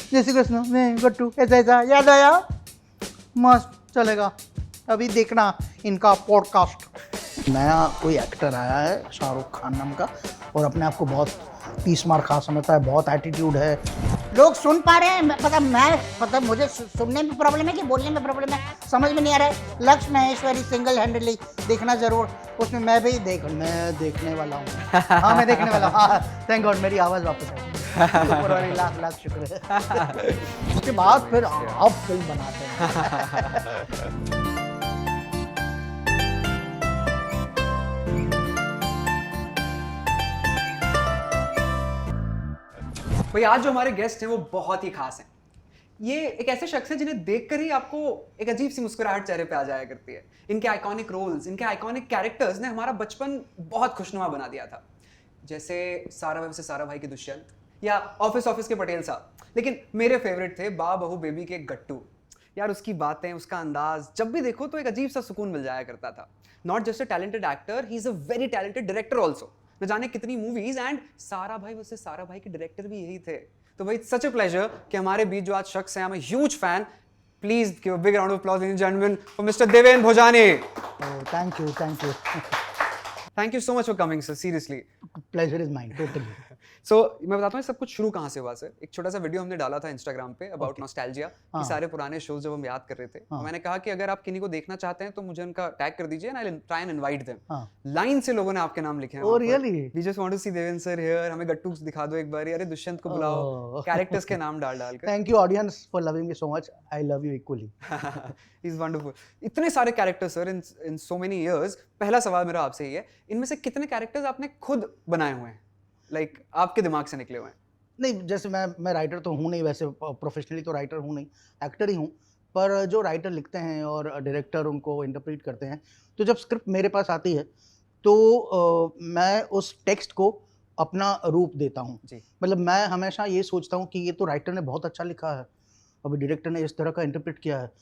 जय श्री कृष्ण, मैं गट्टू, ऐसा ऐसा याद आया? मस्त चलेगा। अभी देखना इनका पॉडकास्ट। नया कोई एक्टर आया है शाहरुख खान नाम का, और अपने आप को बहुत 30 मार खा समझता है, बहुत एटीट्यूड है। लोग सुन पा रहे हैं, मतलब मुझे सुनने में प्रॉब्लम है कि बोलने में प्रॉब्लम है, समझ में नहीं आ रहा है। लक्ष्य महेश्वरी सिंगल हैंडेडली देखना जरूर, उसमें मैं देखने वाला हूँ। हाँ मैं देखने वाला हूँ। हाँ थैंक गॉड मेरी आवाज़ वापस आई। लाख लाख शुक्र है। उसके बाद फिर आप फिल्म बनाते हैं। भाई आज जो हमारे गेस्ट हैं वो बहुत ही खास हैं। ये एक ऐसे शख्स हैं जिन्हें देखकर ही आपको एक अजीब सी मुस्कुराहट चेहरे पे आ जाया करती है। इनके आइकॉनिक रोल्स, इनके आइकॉनिक कैरेक्टर्स ने हमारा बचपन बहुत खुशनुमा बना दिया था। जैसे सारा भाई से सारा भाई के दुष्यंत, या ऑफिस के पटेल साहब। लेकिन मेरे फेवरेट थे बा बहू बेबी के गट्टू। यार उसकी बातें, उसका अंदाज, जब भी देखो तो एक अजीब सा सुकून मिल जाया करता था। Not just a talented actor, he is a very talented director also. न जाने कितनी मूवीज, एंड सारा भाई वैसे सारा भाई के डायरेक्टर भी यही थे। तो भाई सच अ प्लेजर कि हमारे बीच जो आज शख्स हैं, I am a huge fan. Please give a big round of applause ladies and gentleman for mister Deven Bhojani. Thank you thank you so much for coming sir, seriously. Pleasure is mine totally. So मैं बताता हूँ सब कुछ शुरू कहाँ से हुआ sir. एक छोटा सा वीडियो हमने डाला था इंस्टाग्राम पे अबाउट नॉस्टैल्जिया कि सारे पुराने शोज जब हम याद कर रहे थे, तो मैंने कहा कि अगर आप किन्हीं को देखना चाहते हैं तो मुझे उनका टैग कर दीजिए, and I will try and invite them. Line से लोगों ने आपके नाम लिखे हैं। Oh really? We just want to see Deven sir here, हमें गट्टू दिखा दो एक बार, अरे दुष्यंत को बुलाओ, कैरेक्टर्स के नाम डाल कर। Thank you audience for loving me so much, I love you equally. He is wonderful. इतने सारे कैरेक्टर्स सर इन सो मेनी इयर्स। पहला सवाल मेरा आपसे ये है, इनमें से कितने कैरेक्टर्स आपने खुद बनाए हुए हैं, लाइक आपके दिमाग से निकले हुए हैं? नहीं, जैसे मैं राइटर तो हूँ नहीं, वैसे प्रोफेशनली तो राइटर हूँ नहीं, एक्टर ही हूँ। पर जो राइटर लिखते हैं और डायरेक्टर उनको इंटरप्रेट करते हैं, तो जब स्क्रिप्ट मेरे पास आती है तो मैं उस टेक्स्ट को अपना रूप देता हूँ। मतलब मैं हमेशा ये सोचता हूँ कि ये तो राइटर ने बहुत अच्छा लिखा है, अभी डायरेक्टर ने इस तरह का इंटरप्रेट किया है,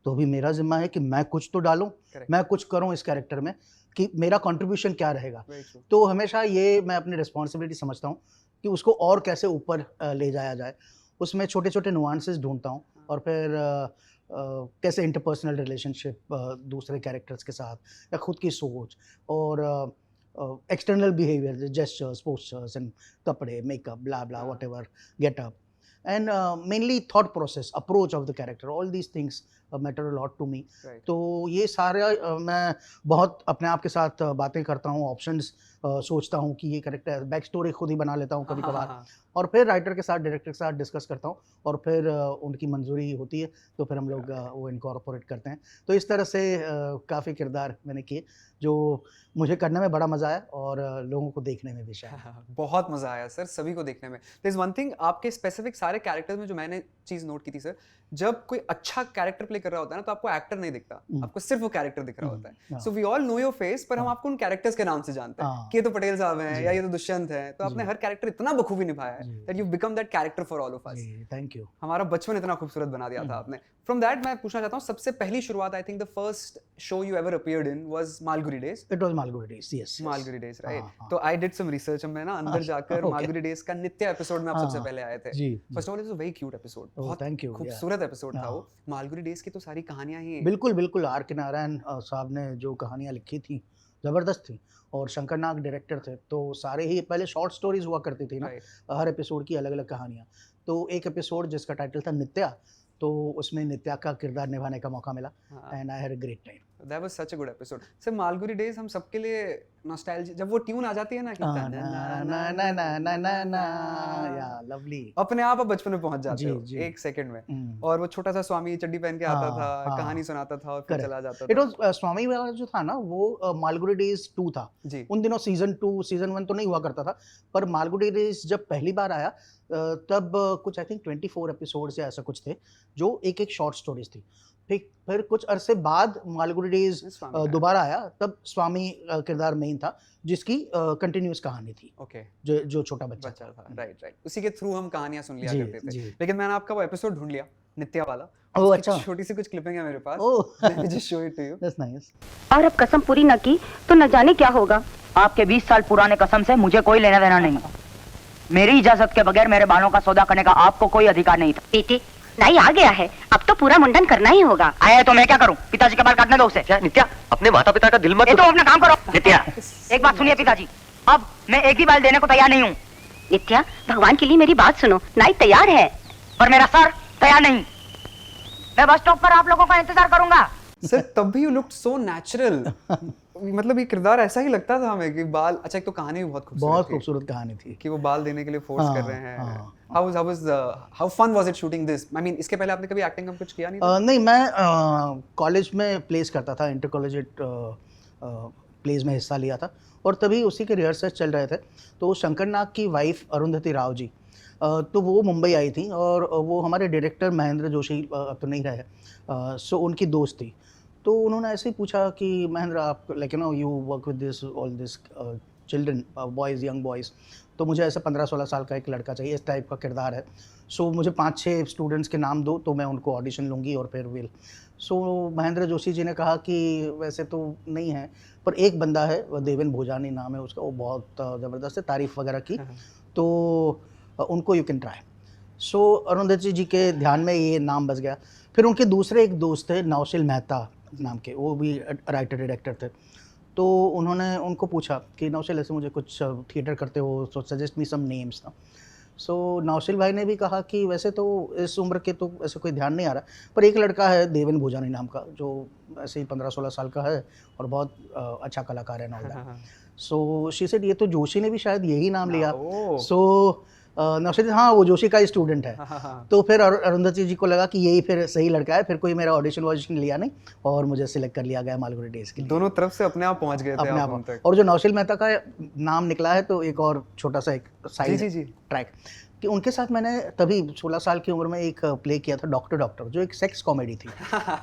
तो अभी मेरा जिम्मा है कि मैं कुछ तो डालूं, मैं कुछ करूं इस कैरेक्टर में, कि मेरा कंट्रीब्यूशन क्या रहेगा। तो हमेशा ये मैं अपनी रिस्पॉन्सिबिलिटी समझता हूँ कि उसको और कैसे ऊपर ले जाया जाए। उसमें छोटे छोटे नुआंसेस ढूंढता हूँ, और फिर कैसे इंटरपर्सनल रिलेशनशिप दूसरे कैरेक्टर्स के साथ, या खुद की सोच, और external behaviour, gestures, postures and कपड़े, makeup, blah blah, whatever, getup, and mainly thought process, approach of the character, all these things matter a lot to me. तो ये सारा मैं बहुत अपने आप के साथ बातें करता हूँ, ऑप्शंस सोचता हूँ कि ये कैरेक्टर, बैक स्टोरी खुद ही बना लेता हूँ कभी कभार, और फिर राइटर के साथ, डायरेक्टर के साथ डिस्कस करता हूँ, और फिर उनकी मंजूरी होती है तो फिर हम लोग वो इनकॉर्पोरेट करते हैं। तो इस तरह से काफ़ी किरदार मैंने किए जो मुझे करने में बड़ा मज़ा आया, और लोगों को देखने में भी शायद बहुत मज़ा आया सर, सभी को देखने में। देयर इज वन थिंग, आपके स्पेसिफिक सारे कैरेक्टर्स में जो मैंने चीज़ नोट की थी सर, जब कोई अच्छा कैरेक्टर प्ले कर रहा होता है ना, तो आपको एक्टर नहीं दिखता, आपको सिर्फ वो कैरेक्टर दिख रहा होता है। So we all know your face, पर हम आपको उन कैरेक्टर्स के नाम से जानते हैं कि ये तो पटेल साहब हैं, या ये तो दुष्यंत हैं। तो आपने हर कैरेक्टर इतना बखूबी निभाया है that you become that character for all of us. Thank you. हमारा बचपन इतना खूबसूरत बना दिया था आपने। फ्रॉम दैट मैं पूछना चाहता हूँ, सबसे पहली शुरुआत, I think the first show you ever appeared in was Malgudi days. It was Malgudi days, yes, Malgudi days, right. तो आई डिड सम रिसर्च, मैं ना अंदर जाकर मालगुडी डेज का नित्य एपिसोड में आप सबसे पहले आए थे। First of all it was a very cute episode, बहुत खूबसूरत एपिसोड था वो। मालगुडी डेज की तो सारी कहानियां ही बिल्कुल आर के नारायण साहब ने जो कहानियां लिखी थी जबरदस्त थी, और शंकर नाग डायरेक्टर थे, तो सारे ही पहले शॉर्ट स्टोरीज हुआ करती थी ना, हर एपिसोड की अलग अलग कहानियां। तो एक एपिसोड जिसका टाइटल था नित्या, तो उसमें नित्या का किरदार निभाने का मौका मिला, and I had a great time. That was such a good episode. Sir Malgudi days हम सबके लिए नॉस्टैल्जिया, जब वो ट्यून आ जाती है ना, या लवली, अपने आप बचपन में पहुंच जाते हो एक सेकंड में। और वो छोटा सा स्वामी चड्डी पहन के आता था, कहानी सुनाता था और फिर चला जाता था। इट वाज स्वामी वाला जो था ना, वो मालगुडी डेज 2 था उन दिनों। सीजन 2 सीजन 1 तो नहीं हुआ करता था, पर मालगुडी डेज जब पहली बार आया तब कुछ आई थिंक 24 एपिसोड्स या ऐसा कुछ थे, जो एक एक शॉर्ट स्टोरीज थी। फिर कुछ अरसे बाद मालगुडी डेज दोबारा आया, तब स्वामी किरदार मेन था, जिसकी कंटिन्यूअस कहानी थी। जो छोटा बच्चा था, राइट। उसी के थ्रू हम कहानियां सुन लिया करते थे। लेकिन मैंने आपका वो एपिसोड ढूंढ लिया, नित्या वाला। ओह अच्छा, छोटी सी कुछ क्लिपिंग है मेरे पास। Let me just show it to you. That's nice. और अब कसम पूरी न की तो न जाने क्या होगा। आपके 20 साल पुराने कसम से मुझे कोई लेना देना नहीं। मेरी इजाजत के बगैर मेरे बालों का सौदा करने का आपको कोई अधिकार नहीं था। बेटे नाई आ गया है, अब तो पूरा मुंडन करना ही होगा। आया है तो मैं क्या करूं? पिताजी के बाल काटने दो उसे। क्या नित्या, अपने माता पिता का दिल मत ये तो अपना काम करो। नित्या, एक बात सुनिए पिताजी, अब मैं एक भी बाल देने को तैयार नहीं हूँ। नित्या भगवान के लिए मेरी बात सुनो, नाई तैयार है। पर मेरा सर तैयार नहीं। मैं बस स्टॉप पर आप लोगों का इंतजार करूंगा। सर तब भी यू लुक्ड सो नेचुरल। मतलब ये किरदार ऐसा ही लगता था हमें कि बाल, अच्छा एक तो कहानी भी बहुत खूबसूरत थी खूबसूरत कहानी थी कि वो बाल देने के लिए फोर्स हाँ, कर रहे हैं। हाँ। How fun was it shooting this? I mean इसके पहले आपने कभी एक्टिंग का कुछ किया नहीं था? नहीं, मैं कॉलेज में प्लेस करता था, इंटर कॉलेज प्लेस में हिस्सा लिया था और तभी उसी के रिहर्सल चल रहे थे। तो शंकर नाग की वाइफ अरुंधति राव जी, तो वो मुंबई आई थी और वो हमारे डायरेक्टर महेंद्र जोशी अब तो नहीं रहे, सो उनकी दोस्त थी। तो उन्होंने ऐसे ही पूछा कि महेंद्र आप like you work with this all this children boys, young boys, तो मुझे ऐसे 15-16 साल का एक लड़का चाहिए, इस टाइप का किरदार है। सो मुझे 5-6 स्टूडेंट्स के नाम दो तो मैं उनको ऑडिशन लूँगी और फिर विल। सो महेंद्र जोशी जी ने कहा कि वैसे तो नहीं है, पर एक बंदा है, वो देवेन भोजानी नाम है उसका, वो बहुत ज़बरदस्त है, तारीफ़ वगैरह की, तो उनको यू कैन ट्राई। सो अरुंधति जी के ध्यान में ये नाम बस गया। फिर उनके दूसरे एक दोस्त थे नौशील मेहता नाम के, वो भी राइटर डायरेक्टर थे। तो उन्होंने उनको पूछा कि नौशील ऐसे मुझे कुछ थिएटर करते हो, सो सजेस्ट मी सम नेम्स ना। सो नौशील भाई ने भी कहा कि वैसे तो इस उम्र के तो ऐसे कोई ध्यान नहीं आ रहा, पर एक लड़का है देवेन भोजानी नाम का जो ऐसे ही 15-16 साल का है और बहुत अच्छा कलाकार है नौदा। सो शी सेड ये तो जोशी ने भी शायद यही नाम लिया। सो नौशील, हाँ वो जोशी का ही स्टूडेंट है। तो फिर अरुंधति जी को लगा कि यही फिर सही लड़का है, फिर कोई मेरा ऑडिशन लिया नहीं और मुझे सिलेक्ट कर लिया गया मालगुडी डेज के लिए। दोनों तरफ से अपने आप पहुंच गए थे अपने आप उन आप। तक। और जो नौशील मेहता का नाम निकला है तो एक और छोटा सा एक साइड जी। ट्रैक कि उनके साथ मैंने तभी 16 साल की उम्र में एक प्ले किया था डॉक्टर, जो एक सेक्स कॉमेडी थी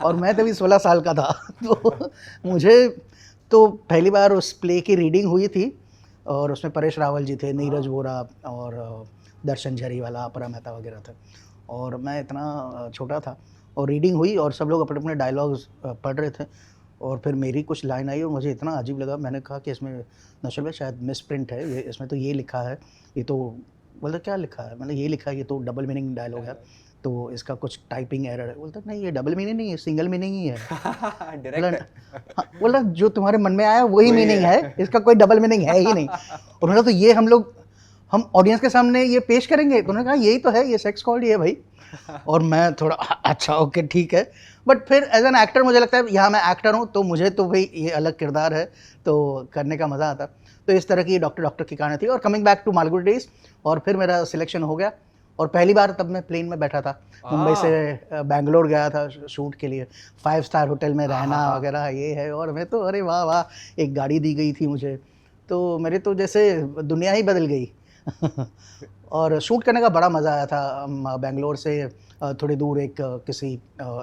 और मैं तभी 16 साल का था। तो मुझे तो पहली बार उस प्ले की रीडिंग हुई थी और उसमें परेश रावल जी थे, नीरज वोरा और दर्शन झरीवाला, अपरा मेहता वगैरह थे और मैं इतना छोटा था और रीडिंग हुई और सब लोग अपने अपने डायलॉग्स पढ़ रहे थे और फिर मेरी कुछ लाइन आई और मुझे इतना अजीब लगा। मैंने कहा कि इसमें नौशील भाई शायद मिस प्रिंट है, ये इसमें तो ये लिखा है, ये तो बोलते क्या लिखा है, मैंने ये लिखा है, ये तो डबल मीनिंग डायलॉग है, तो इसका कुछ टाइपिंग एरर है। बोलता नहीं ये डबल मीनिंग नहीं है, सिंगल मीनिंग ही है। बोला जो तुम्हारे मन में आया वही मीनिंग है, इसका कोई डबल मीनिंग है ही नहीं। और बोला तो ये हम ऑडियंस के सामने ये पेश करेंगे, तो उन्होंने कहा यही तो है, ये सेक्स कॉमेडी है भाई। और मैं थोड़ा अच्छा ओके ठीक है, बट फिर एज एन एक्टर मुझे लगता है यहाँ मैं एक्टर हूँ तो मुझे तो भाई ये अलग किरदार है तो करने का मज़ा आता। तो इस तरह की डॉक्टर की कहानी थी और coming back to Malgudi Days, और फिर मेरा सिलेक्शन हो गया और पहली बार तब मैं प्लेन में बैठा था, मुंबई से बेंगलोर गया था शूट के लिए, 5 स्टार होटल में रहना वगैरह ये है, और मैं तो अरे वाह वाह, एक गाड़ी दी गई थी मुझे, तो मेरे तो जैसे दुनिया ही बदल गई। और शूट करने का बड़ा मज़ा आया था। बेंगलोर से थोड़ी दूर एक किसी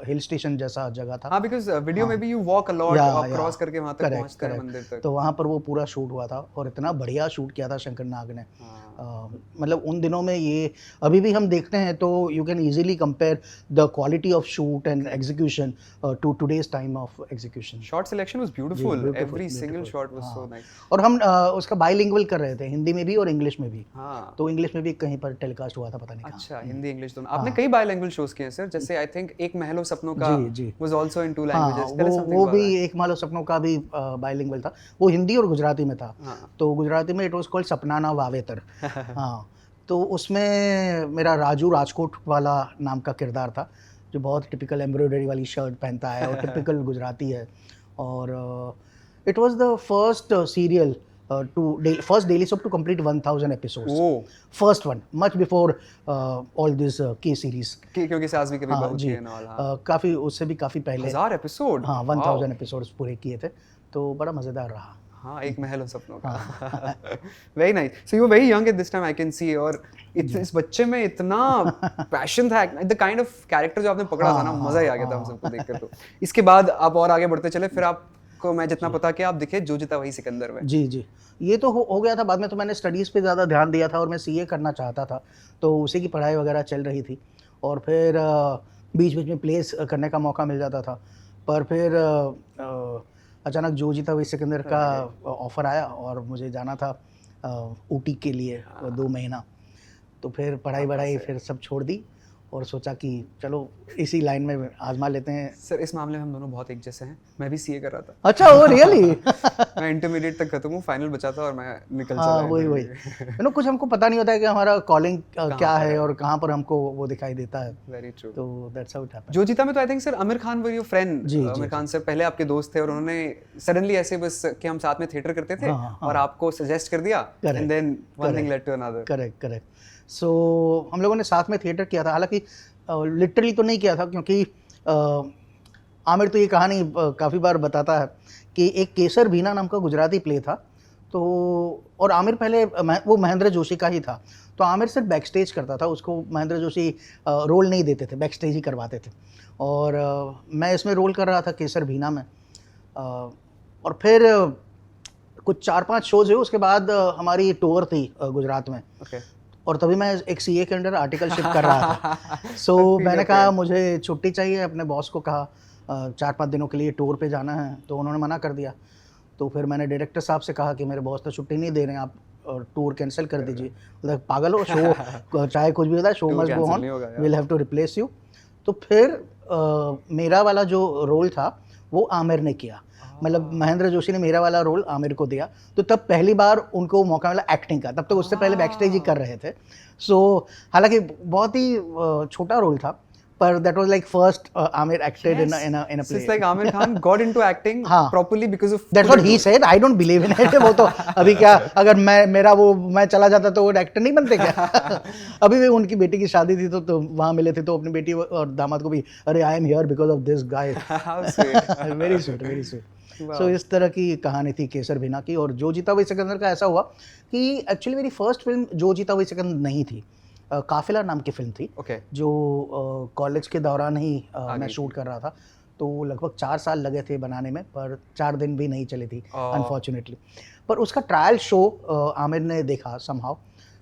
हिल स्टेशन जैसा जगह था। हाँ, बिकॉज़ वीडियो में भी यू वॉक अ लॉट, आप क्रॉस करके वहाँ तक पहुँचते हैं मंदिर तक। तो वहाँ पर वो पूरा शूट हुआ था और इतना बढ़िया शूट किया था शंकर नाग ने। मतलब उन दिनों में ये अभी भी हम देखते हैं तो you can easily compare the quality of shoot and execution to today's time of execution. Shot selection was beautiful, every single shot was so nice. और हम उसका बाइलिंगुअल कर रहे थे, हिंदी में भी और इंग्लिश में भी। हाँ, तो इंग्लिश में भी कहीं पर टेलीकास्ट हुआ था, पता नहीं कहाँ। अच्छा, हिंदी इंग्लिश दोनों। आपने कई बाइलिंगुअल शोज किए हैं सर, जैसे आई थिंक एक महलो सपनों का वाज आल्सो इन 2 लैंग्वेजेस। वो भी एक महलो सपनों का भी बाइलिंगुअल था, वो हिंदी और गुजराती में था। तो गुजराती में इट वाज कॉल्ड सपना ना वावेतर। हाँ, तो उसमें मेरा राजू राजकोट वाला नाम का किरदार था, जो बहुत टिपिकल एम्ब्रॉयडरी वाली शर्ट पहनता है और टिपिकल गुजराती है। और it was the first serial first daily soap to complete 1000 episodes. First one, much before all this K series. क्योंकि सास भी कभी बहू थी ना वाला। काफ़ी उससे भी काफ़ी पहले 1000 एपिसोड। हाँ, 1000 एपिसोड्स पूरे किए थे, तो बड़ा मज़ेदार रहा। हाँ, एक महल सपनों का। Very nice. So you were very young at this time, I can see. और इस बच्चे में इतना पैशन था, द काइंड ऑफ कैरेक्टर जो आपने पकड़ा था ना, मजा ही आ गया था हम सबको देखकर। तो इसके बाद आप और आगे बढ़ते चले, फिर आपको मैं जितना पता कि आप दिखे जो जीता वही सिकंदर में। जी, ये तो हो गया था। बाद में तो मैंने स्टडीज़ पे ज़्यादा ध्यान दिया था और मैं सीए करना चाहता था, तो उसी की पढ़ाई वगैरह चल रही थी। और फिर बीच बीच में प्लेस करने का मौका मिल जाता था, पर फिर अचानक जो जीता वही सिकंदर का ऑफ़र आया और मुझे जाना था ऊटी के लिए 2 महीना। तो फिर पढ़ाई वढ़ाई फिर सब छोड़ दी और सोचा कि चलो इसी लाइन में आजमा लेते हैं। सर इस मामले में हम दोनों बहुत एक जैसे हैं। मैं भी सीए कर रहा था। अच्छा, वो रियली? मैं इंटरमीडिएट तक खत्म हूँ, फाइनल बचा था और मैं निकल चला। हाँ, वही कुछ हमको पता नहीं होता है कि हमारा कॉलिंग क्या है और कहाँ पर हमको वो दिखाई देता है। Very true. तो that's how it happened. Jo Jeeta में तो I think sir Aamir Khan were your friend. जी, आमिर खान सर पहले आपके दोस्त थे और उन्होंने सडनली ऐसे बस कि हम साथ में थिएटर करते थे और आपको सजेस्ट कर दिया and then one thing led to another. Correct. So हम लोगों ने साथ में थिएटर किया था, हालांकि लिटरली तो नहीं किया था क्योंकि आमिर तो ये कहानी काफ़ी बार बताता है कि एक केसर भीना नाम का गुजराती प्ले था, तो और आमिर पहले वो महेंद्र जोशी का ही था, तो आमिर सिर्फ बैक स्टेज करता था, उसको महेंद्र जोशी रोल नहीं देते थे, बैक स्टेज ही करवाते थे। और मैं इसमें रोल कर रहा था केसर भीना में। और फिर कुछ 4-5 शोज हुए, उसके बाद हमारी टूर थी गुजरात में। और तभी मैं एक सीए के अंडर आर्टिकलशिप कर रहा था। सो मैंने कहा मुझे छुट्टी चाहिए, अपने बॉस को कहा 4-5 दिनों के लिए टूर पे जाना है, तो उन्होंने मना कर दिया। तो फिर मैंने डायरेक्टर साहब से कहा कि मेरे बॉस तो छुट्टी नहीं दे रहे हैं, आप टूर कैंसिल कर दीजिए। मतलब पागल हो, शो चाहे कुछ भी होता है, show must go on, will have to replace you. तो फिर मेरा वाला जो रोल था वो आमिर ने किया, मतलब महेंद्र जोशी ने मेरा वाला रोल आमिर को दिया। तो तब पहली बार उनको मौका मिला एक्टिंग का, तब तक उससे पहले बैक स्टेज ही कर रहे थे। सो हालांकि बहुत ही छोटा रोल था, पर that was like first Aamir acted in a play. It's like Aamir Khan got into acting properly because of that's what he said. I don't believe in it. वो तो अभी क्या, अगर मैं चला जाता तो वो एक्टर नहीं बनते क्या? अभी भी उनकी बेटी की शादी थी तो वहाँ मिले थे, तो अपनी बेटी और दामाद को भी, अरे I am here because of this guy. Very sweet. So इस तरह की कहानी थी केसर भीना की। और जो जीता वही सिकंदर का ऐसा हुआ कि एक्चुअली मेरी फर्स्ट फिल्म जो जीता वही सिकंदर नहीं थी, काफिला नाम की फिल्म थी, जो कॉलेज के दौरान ही मैं शूट कर रहा था। तो लगभग 4 साल लगे थे बनाने में, पर 4 दिन भी नहीं चली थी अनफॉर्चुनेटली। पर उसका ट्रायल शो आमिर ने देखा समहाउ।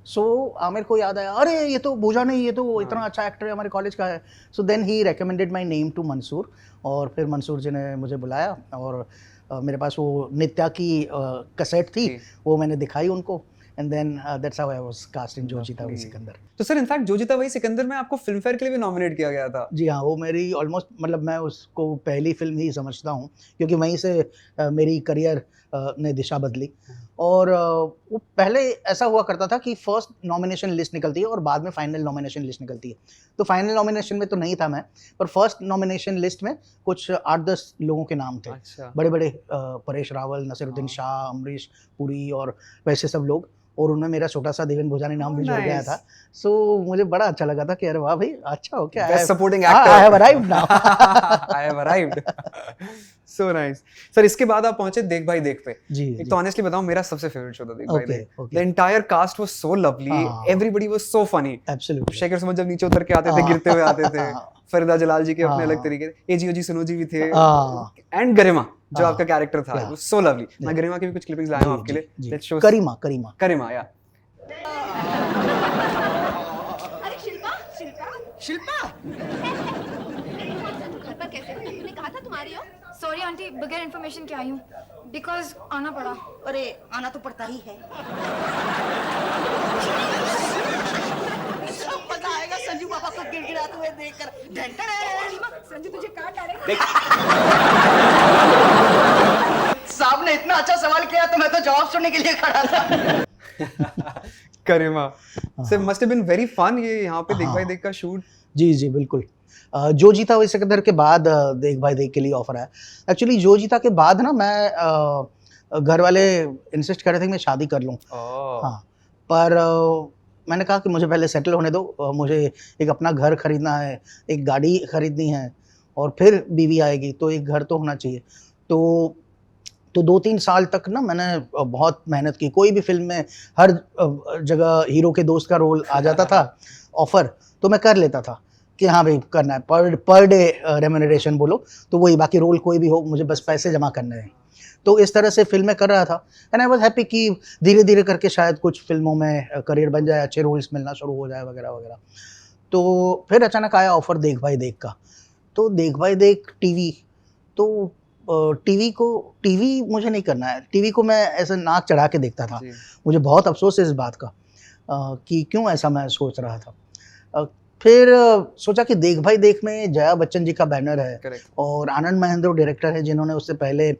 सो आमिर को याद आया, अरे ये तो भूजा नहीं, ये तो इतना अच्छा एक्टर है, हमारे कॉलेज का है। So then he recommended my name to Mansoor, और फिर मंसूर जी ने मुझे बुलाया और मेरे पास वो नित्या की कैसेट थी, वो मैंने दिखाई उनको, and then that's how I was cast in Jo Jeeta वही सिकंदर। तो सर इनफैक्ट जो जीता वही सिकंदर में आपको फिल्म फेयर के लिए भी नॉमिनेट किया गया था। जी हाँ, वो मेरी ऑलमोस्ट, मतलब मैं उसको पहली फिल्म ही समझता हूँ, क्योंकि वहीं से मेरी करियर ने दिशा बदली। और वो पहले ऐसा हुआ करता था कि फर्स्ट नॉमिनेशन लिस्ट निकलती है और बाद में फाइनल नॉमिनेशन लिस्ट निकलती है। तो फाइनल नॉमिनेशन में तो नहीं था मैं, पर फर्स्ट नॉमिनेशन लिस्ट में कुछ 8-10 लोगों के नाम थे। अच्छा। बड़े बड़े परेश रावल, नसीरुद्दीन शाह, अमरीश पुरी और वैसे सब लोग, और उनमें मेरा छोटा सा देवेन भोजानी नाम भी जुड़ गया था। सो मुझे बड़ा अच्छा लगा था कि अरे वाह भाई, अच्छा हो क्या, best supporting actor, I have arrived now. I have arrived. So nice. Sir इसके बाद आप पहुंचे देख भाई देख पे। जी, एक तो ऑनेस्टली बताऊं, मेरा सबसे फेवरेट शो था देख भाई देख। The entire cast was so lovely, everybody was so funny. Absolutely. Shekhar Suman जब नीचे उतर के आते थे, गिरते हुए आते थे, फरीदा जलाल जी के अपने अलग तरीके, एजीओ जी सुनो जी भी थे, एंड गरिमा जो आपका कैरेक्टर था, वो सो लवली। मैं गरिमा की भी कुछ क्लिपिंग्स लाया हूं आपके लिए। लेट्स शो करीमा या। अरे शिल्पा घर पर कैसे हो? तूने कहा था तुम आ रही हो। सॉरी आंटी, बगैर इन्फॉर्मेशन के आई हूँ, बिकॉज आना पड़ा। अरे आना तो पड़ता ही है। मजा आएगा संजू बाबा को गिड़गिड़ाते हुए देखकर। संजू तुझे काट डालेगा। साहब ने इतना अच्छा सवाल किया तो मैं तो जवाब सुनने के लिए खड़ा था। Karima sir must have been very fun ये यहाँ पे देख भाई देख का शूट। जी बिल्कुल। जो जीता वही सिकंदर के बाद देख भाई देख के लिए ऑफर आया। एक्चुअली जो जीता के बाद ना मैं घर वाले इंसिस्ट कर रहे थे कि मैं शादी कर लूँ। हाँ, पर मैंने कहा कि मुझे पहले सेटल होने दो, मुझे एक अपना घर खरीदना है, एक गाड़ी खरीदनी है, और फिर बीवी आएगी, तो एक घर तो होना चाहिए। तो 2-3 साल तक ना मैंने बहुत मेहनत की। कोई भी फिल्म में हर जगह हीरो के दोस्त का रोल आ जाता था ऑफर, तो मैं कर लेता था कि हाँ भाई करना है, पर डे रेम्यूनरेशन बोलो तो वही, बाकी रोल कोई भी हो मुझे बस पैसे जमा करने हैं। तो इस तरह से फिल्में कर रहा था, एंड आई वाज हैप्पी कि धीरे धीरे करके शायद कुछ फिल्मों में करियर बन जाए, अच्छे रोल्स मिलना शुरू हो जाए वगैरह वगैरह। तो फिर अचानक आया ऑफर देख भाई देख का। तो देख भाई देख टीवी, तो टीवी मुझे नहीं करना है। टीवी को मैं ऐसे नाक चढ़ा के देखता था, मुझे बहुत अफसोस है इस बात का। कि क्यों ऐसा मैं सोच रहा था। फिर सोचा कि देख भाई देख में जया बच्चन जी का बैनर है करेक्ट। और आनंद महेंद्र डायरेक्टर है जिन्होंने उससे पहले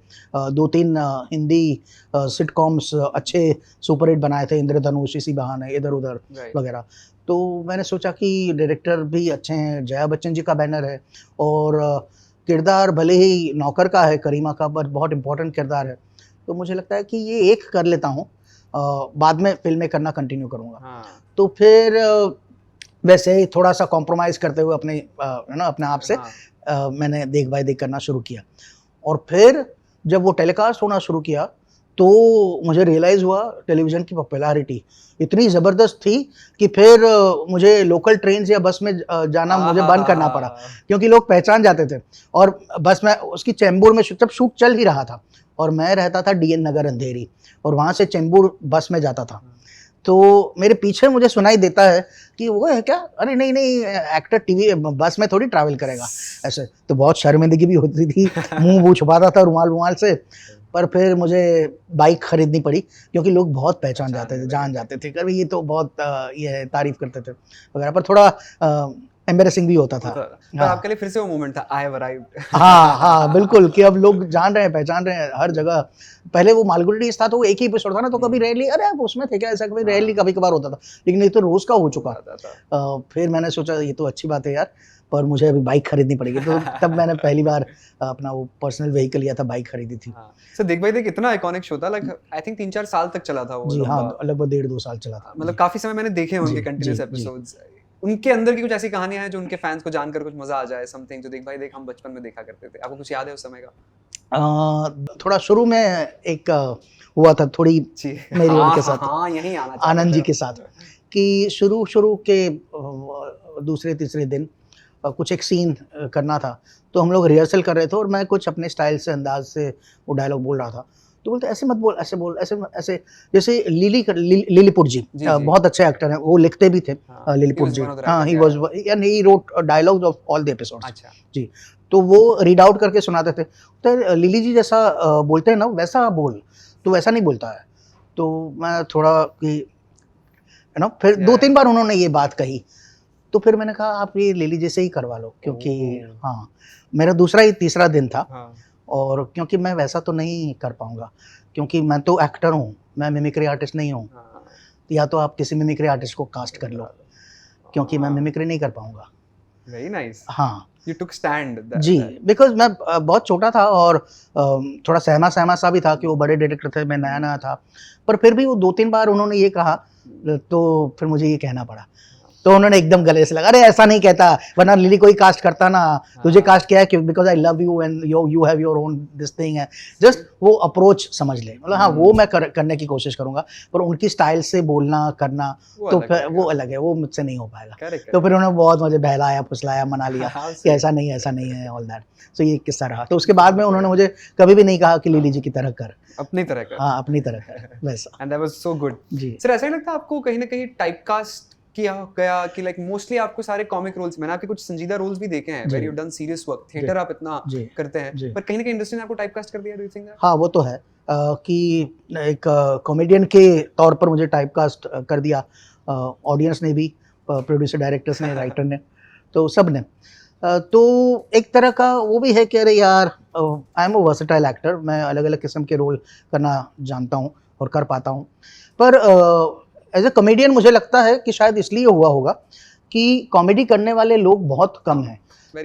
2-3 हिंदी सिटकॉम्स अच्छे सुपर हिट बनाए थे, इंद्रधनुष, इसी बहाने, इधर उधर राइट। वगैरह। तो मैंने सोचा कि डायरेक्टर भी अच्छे हैं, जया बच्चन जी का बैनर है और किरदार भले ही नौकर का है करीमा का, पर बहुत इम्पोर्टेंट किरदार है। तो मुझे लगता है कि ये एक कर लेता हूँ, बाद में फिल्में करना कंटिन्यू करूँगा। हाँ। तो फिर वैसे ही थोड़ा सा कॉम्प्रोमाइज़ करते हुए अपने है ना अपने आप से हाँ। मैंने देख भाई देख करना शुरू किया। और फिर जब वो टेलीकास्ट होना शुरू किया तो मुझे रियलाइज़ हुआ टेलीविज़न की पॉपुलैरिटी इतनी ज़बरदस्त थी कि फिर मुझे लोकल ट्रेन या बस में जाना मुझे बंद करना पड़ा, क्योंकि लोग पहचान जाते थे। और बस में उसकी चेंबूर में जब शूट चल ही रहा था और मैं रहता था डीएन नगर अंधेरी और वहाँ से चेंबूर बस में जाता था, तो मेरे पीछे मुझे सुनाई देता है कि वो है क्या, अरे नहीं नहीं एक्टर टीवी बस में थोड़ी ट्रैवल करेगा ऐसे। तो बहुत शर्मिंदगी भी होती थी, मुंह वो छुपाता था रुमाल से। पर फिर मुझे बाइक खरीदनी पड़ी क्योंकि लोग बहुत पहचान जाते थे, जान जाते थे, कभी ये तो बहुत ये तारीफ करते थे वगैरह, पर थोड़ा एम्बेरसिंग भी होता था। पर आपके लिए फिर से वो मोमेंट था, आई हैव अराइव्ड। हाँ बिल्कुल, कि अब लोग जान रहे हैं, पहचान रहे हैं हर जगह। पहले वो मालगुडी डेज था तो वो एक ही एपिसोड था ना, तो कभी रेयरली अरे आप उसमें थे क्या, ऐसा कभी रेयरली कभी कभार होता था, लेकिन ये तो रोज का हो चुका। फिर मैंने सोचा ये तो अच्छी बात है यार, पर मुझे अभी बाइक खरीदनी पड़ेगी। तो तब मैंने पहली बार अपना वो पर्सनल व्हीकल लिया था, बाइक खरीदी थी। सो देख भाई देख इतना आइकॉनिक शो था, लाइक आई थिंक 3-4 साल तक चला था वो। जी हाँ, लगभग 1.5-2 साल चला था। मतलब काफी समय मैंने देखे हैं उनके जी, कंटिन्यूअस जी, एपिसोड्स। उनके अंदर की कुछ ऐसी कहानियां हैं जो उनके फैंस को जानकर कुछ मजा आ जाए, समथिंग जो देख भाई देख हम बचपन में देखा करते थे, आपको कुछ याद है उस समय का? थोड़ा शुरू में एक हुआ था थोड़ी जी मेरी उनके साथ, हाँ यही आना चाहता आनंद जी था। के साथ, कि शुरू के दूसरे तीसरे दिन कुछ एक सीन करना था, तो हम लोग रिहर्सल कर रहे थे और मैं कुछ अपने स्टाइल से अंदाज से वो डायलॉग बोल रहा था। तो बोलते ऐसे मत बोल, ऐसे बोल, ऐसे ऐसे। जैसे लिलीपुर जी, जी। बहुत अच्छे एक्टर हैं, वो लिखते भी थे। हाँ, लिलीपुर he was जी, one of the हाँ, writers, he was and he wrote dialogues of all the episodes. अच्छा। जी, तो वो रीड आउट करके सुनाते थे। तो लिली जी जैसा बोलते हैं ना वैसा बोल, तो वैसा नहीं बोलता है। तो मैं थोड़ा कि है ना, फिर 2-3 बार उन्होंने ये बात कही, तो फिर मैंने कहा आप ये लिली जी से ही करवा लो, क्योंकि हाँ मेरा दूसरा ही तीसरा दिन था। हाँ। और क्योंकि मैं वैसा तो नहीं कर पाऊंगा, क्योंकि मैं तो एक्टर हूँ, मैं मिमिक्री आर्टिस्ट नहीं हूँ। हाँ। या तो आप किसी मिमिक्री आर्टिस्ट को कास्ट कर लो, क्योंकि मैं मिमिक्री नहीं कर पाऊंगा। Very nice. हाँ यू टुक स्टैंड। जी, बिकॉज मैं बहुत छोटा था और थोड़ा सहमा सा भी था कि वो बड़े डायरेक्टर थे, मैं नया नया था। पर फिर भी वो 2-3 बार उन्होंने ये कहा, तो फिर मुझे ये कहना पड़ा। तो उन्होंने एकदम गले से लगा, अरे ऐसा नहीं कहता, वरना लिली कोई कास्ट करता ना, तुझे कास्ट किया है because I love you and you have your own this thing है। जस्ट वो अप्रोच समझ ले, मतलब हाँ वो मैं करने की कोशिश करूंगा, पर उनकी स्टाइल से बोलना करना तो फिर वो अलग है, वो मुझसे नहीं हो पाएगा। तो फिर उन्होंने बहुत मुझे बहलाया फुसलाया, मना लिया कि ऐसा नहीं है ऑल दैट। तो ये किस्सा रहा। तो उसके बाद में उन्होंने मुझे कभी भी नहीं कहा कि लिली जी की तरह कर, अपनी तरह कर। हाँ अपनी तरह कर, वैसा। And that was so good. जी सर ऐसा ही लगता है आपको कहीं ना कहीं टाइपकास्ट किया गया कि लाइक मोस्टली आपको सारे कॉमिक रोल्स, मैंने आपके कुछ संजीदा रोल्स भी देखे हैं, where you done serious work, theatre आप इतना करते हैं, पर कहीं ना कहीं इंडस्ट्री ने आपको टाइपकास्ट कर दिया, डू यू थिंक दैट? हाँ वो तो है कि एक कॉमेडियन के तौर पर मुझे टाइपकास्ट कर दिया, ऑडियंस ने भी, प्रोड्यूसर डायरेक्टर्स ने, राइटर ने, तो सब ने। तो एक तरह का वो भी है कि अरे यार आई एम अ वर्सेटाइल एक्टर, मैं अलग अलग किस्म के रोल करना जानता हूँ और कर पाता हूँ। पर एज ए कॉमेडियन मुझे लगता है कि शायद इसलिए हुआ होगा कि कॉमेडी करने वाले लोग बहुत कम हैं,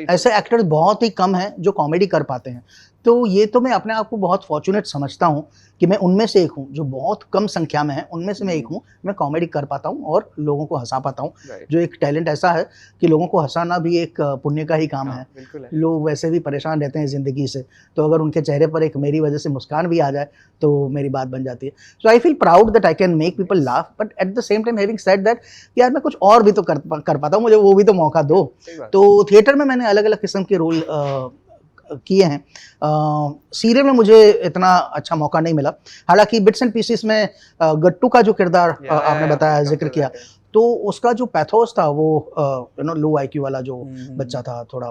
ऐसे एक्टर्स बहुत ही कम हैं जो कॉमेडी कर पाते हैं। तो ये तो मैं अपने आप को बहुत फॉर्चुनेट समझता हूँ कि मैं उनमें से एक हूँ, जो बहुत कम संख्या में है उनमें से मैं एक हूँ। मैं कॉमेडी कर पाता हूँ और लोगों को हंसा पाता हूँ, जो एक टैलेंट ऐसा है कि लोगों को हंसाना भी एक पुण्य का ही काम है। लोग वैसे भी परेशान रहते हैं ज़िंदगी से, तो अगर उनके चेहरे पर एक मेरी वजह से मुस्कान भी आ जाए तो मेरी बात बन जाती है। So I feel proud that I can make people laugh, but at the same time having said that यार मैं कुछ और भी तो कर पाता हूँ, मुझे वो भी तो मौका दो। तो थिएटर में मैंने अलग अलग किस्म के रोल किए हैं। सीरियल में मुझे इतना अच्छा मौका नहीं मिला, हालांकि बिट्स एंड पीसेस में गट्टू का जो किरदार आपने बताया, जिक्र किया, तो उसका जो पैथोस था वो यू नो लो आईक्यू वाला जो बच्चा था थोड़ा,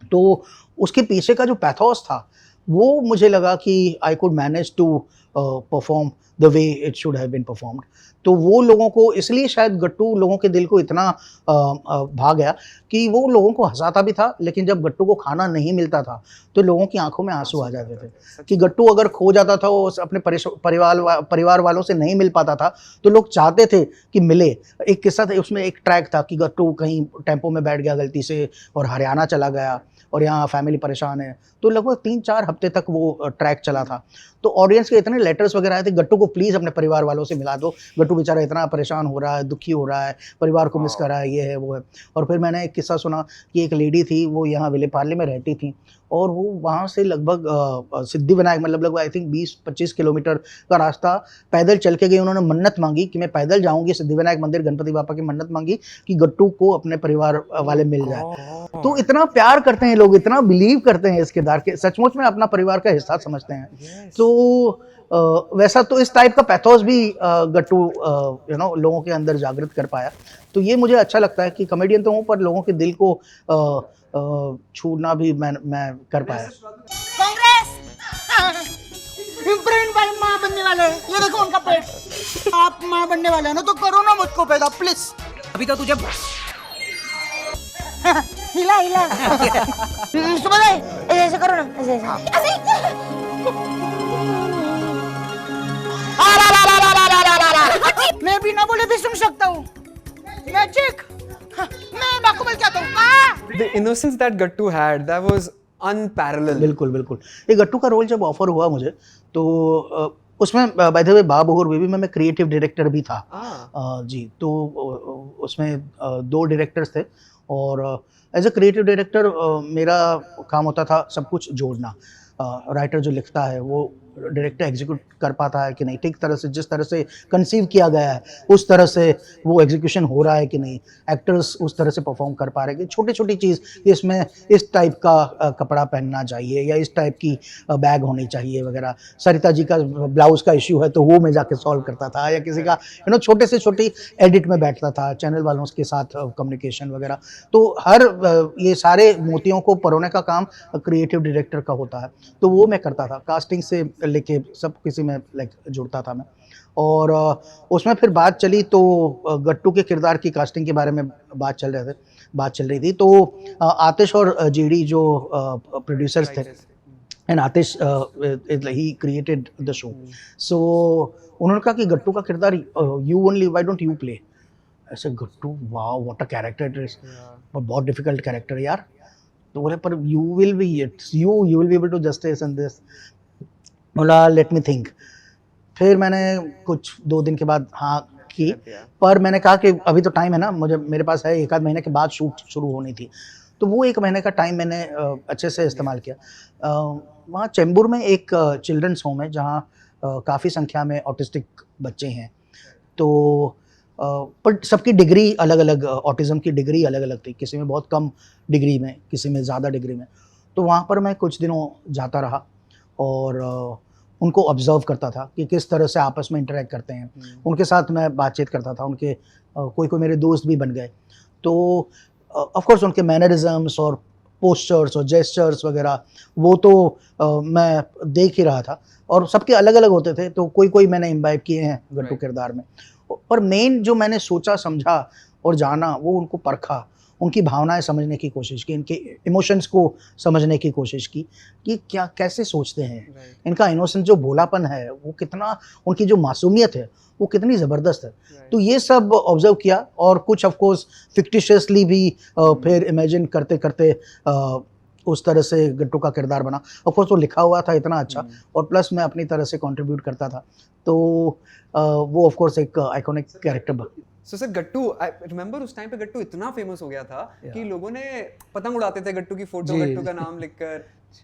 तो उसके पीछे का जो पैथोस था वो मुझे लगा कि I could manage to perform the way it should have been performed. तो वो लोगों को इसलिए शायद गट्टू लोगों के दिल को इतना भा गया कि वो लोगों को हंसाता भी था, लेकिन जब गट्टू को खाना नहीं मिलता था तो लोगों की आंखों में आंसू आ जाते थे कि गट्टू अगर खो जाता था, वो अपने परिवार वालों से नहीं मिल पाता था, तो लोग चाहते थे कि मिले। एक किस्सा था, उसमें एक ट्रैक था कि गट्टू कहीं टेम्पो में बैठ गया गलती से और हरियाणा चला गया और यहाँ फैमिली परेशान है, तो लगभग 3-4 हफ्ते तक वो ट्रैक चला था। तो ऑडियंस के इतने लेटर्स वगैरह आए थे, गट्टू को प्लीज़ अपने परिवार वालों से मिला दो, गट्टू बेचारा इतना परेशान हो रहा है, दुखी हो रहा है, परिवार को मिस कर रहा है, ये है वो है। और फिर मैंने एक किस्सा सुना कि एक लेडी थी, वो यहाँ विलेपार्ले में रहती थी और वो वहाँ से लगभग सिद्धिविनायक, मतलब लगभग आई थिंक 20-25 किलोमीटर का रास्ता पैदल चल के गई। उन्होंने मन्नत मांगी कि मैं पैदल जाऊँगी सिद्धिविनायक मंदिर, गणपति बापा की मन्नत मांगी कि गट्टू को अपने परिवार वाले मिल जाए। तो इतना प्यार करते हैं लोग, इतना बिलीव करते हैं इस किरदार के, सचमुच में अपना परिवार का हिस्सा समझते हैं। तो वैसा तो इस टाइप का पैथोस भी गट्टू लोगों के अंदर जागृत कर पाया। तो ये मुझे अच्छा लगता है कि कॉमेडियन तो हूँ पर लोगों के दिल को छूना भी मैं कर पाया। कांग्रेस इम्प्रिंट भाई माँ बनने वाले हैं, ये देखो उनका पेट। आप माँ बनने वाले हैं ना, तो करो ना मुझको पैदा प्लीज। अभी तो तुझे हिला हिला सुबह ऐसे करो ना, ऐसे मैं बिना बोले भी सुन सकता हूँ। मैजिक, मैं बाकुबल कहता हूँ। The innocence that Gattu had, that was unparalleled. बिल्कुल बिल्कुल। ये गट्टू का रोल जब ऑफर हुआ मुझे, तो उसमें बाय द वे बाबू और बेबी में मैं क्रिएटिव डायरेक्टर भी था। जी, तो उसमें 2 डायरेक्टर्स थे और एज अ क्रिएटिव डायरेक्टर मेरा काम होता था सब कुछ जोड़ना। राइटर जो लिखता है वो डायरेक्टर एग्जीक्यूट कर पाता है कि नहीं, ठीक तरह से, जिस तरह से कंसीव किया गया है उस तरह से वो एग्जीक्यूशन हो रहा है कि नहीं, एक्टर्स उस तरह से परफॉर्म कर पा रहे हैं कि छोटी छोटी चीज़ कि इसमें इस टाइप का कपड़ा पहनना चाहिए या इस टाइप की बैग होनी चाहिए वगैरह। सरिता जी का ब्लाउज़ का इश्यू है तो वो मैं जाके सॉल्व करता था, या किसी का छोटे से छोटी एडिट में बैठता था, चैनल वालों के साथ कम्युनिकेशन वगैरह। तो हर ये सारे मोतियों को परोने का काम क्रिएटिव डायरेक्टर का होता है, तो वो मैं करता था। कास्टिंग से लेके सब किसी में लाइक जुड़ता था मैं। और उसमें फिर बात चली तो गट्टू के किरदार की कास्टिंग के बारे में बात चल रही थी। तो आतिश और जीडी जो प्रोड्यूसर्स थे, and Aatish he created the show, so उन्होंने कहा कि गट्टू का किरदार you only, why don't you play. ऐसे Gattu, wow what a character it is, पर बहुत डिफिकल्ट कैरेक्टर यार। तो बोले पर you will be able to justice in this. बोला लेट मी थिंक। फिर मैंने कुछ 2 दिन के बाद हाँ की, पर मैंने कहा कि अभी तो टाइम है ना, मेरे पास है 1 आध महीने के बाद शूट शुरू होनी थी। तो वो 1 महीने का टाइम मैंने अच्छे से इस्तेमाल किया। वहाँ चेंबूर में एक चिल्ड्रंस होम है जहाँ काफ़ी संख्या में ऑटिस्टिक बच्चे हैं। तो पर सबकी डिग्री अलग अलग, ऑटिज़म की डिग्री अलग अलग थी, किसी में बहुत कम डिग्री में, किसी में ज़्यादा डिग्री में। तो वहाँ पर मैं कुछ दिनों जाता रहा और उनको ऑब्ज़र्व करता था कि किस तरह से आपस में इंटरेक्ट करते हैं। उनके साथ मैं बातचीत करता था, उनके कोई मेरे दोस्त भी बन गए। तो ऑफ कोर्स उनके मैनरिज़म्स और पोस्चर्स और जेस्चर्स वगैरह वो तो मैं देख ही रहा था, और सबके अलग अलग होते थे, तो कोई मैंने इम्बाइब किए हैं गट्टू किरदार में। पर मेन जो मैंने सोचा, समझा और जाना, वो उनको परखा, उनकी भावनाएं समझने की कोशिश की, इनके इमोशंस को समझने की कोशिश की कि क्या कैसे सोचते हैं, इनका इनोसेंस जो भोलापन है वो कितना, उनकी जो मासूमियत है वो कितनी ज़बरदस्त है। तो ये सब ऑब्जर्व किया, और कुछ ऑफ कोर्स फिक्टिशियसली भी फिर इमेजिन करते करते उस तरह से गट्टू का किरदार बना। ऑफ कोर्स वो लिखा हुआ था इतना अच्छा, और प्लस मैं अपनी तरह से कंट्रीब्यूट करता था, तो वो ऑफ कोर्स एक आइकॉनिक कैरेक्टर बना। So sir Gattu, I remember उस टाइम पे गट्टू इतना फेमस हो गया था कि लोगों ने पतंग उड़ाते थे गट्टू की फोटो, गट्टू का नाम लिखकर।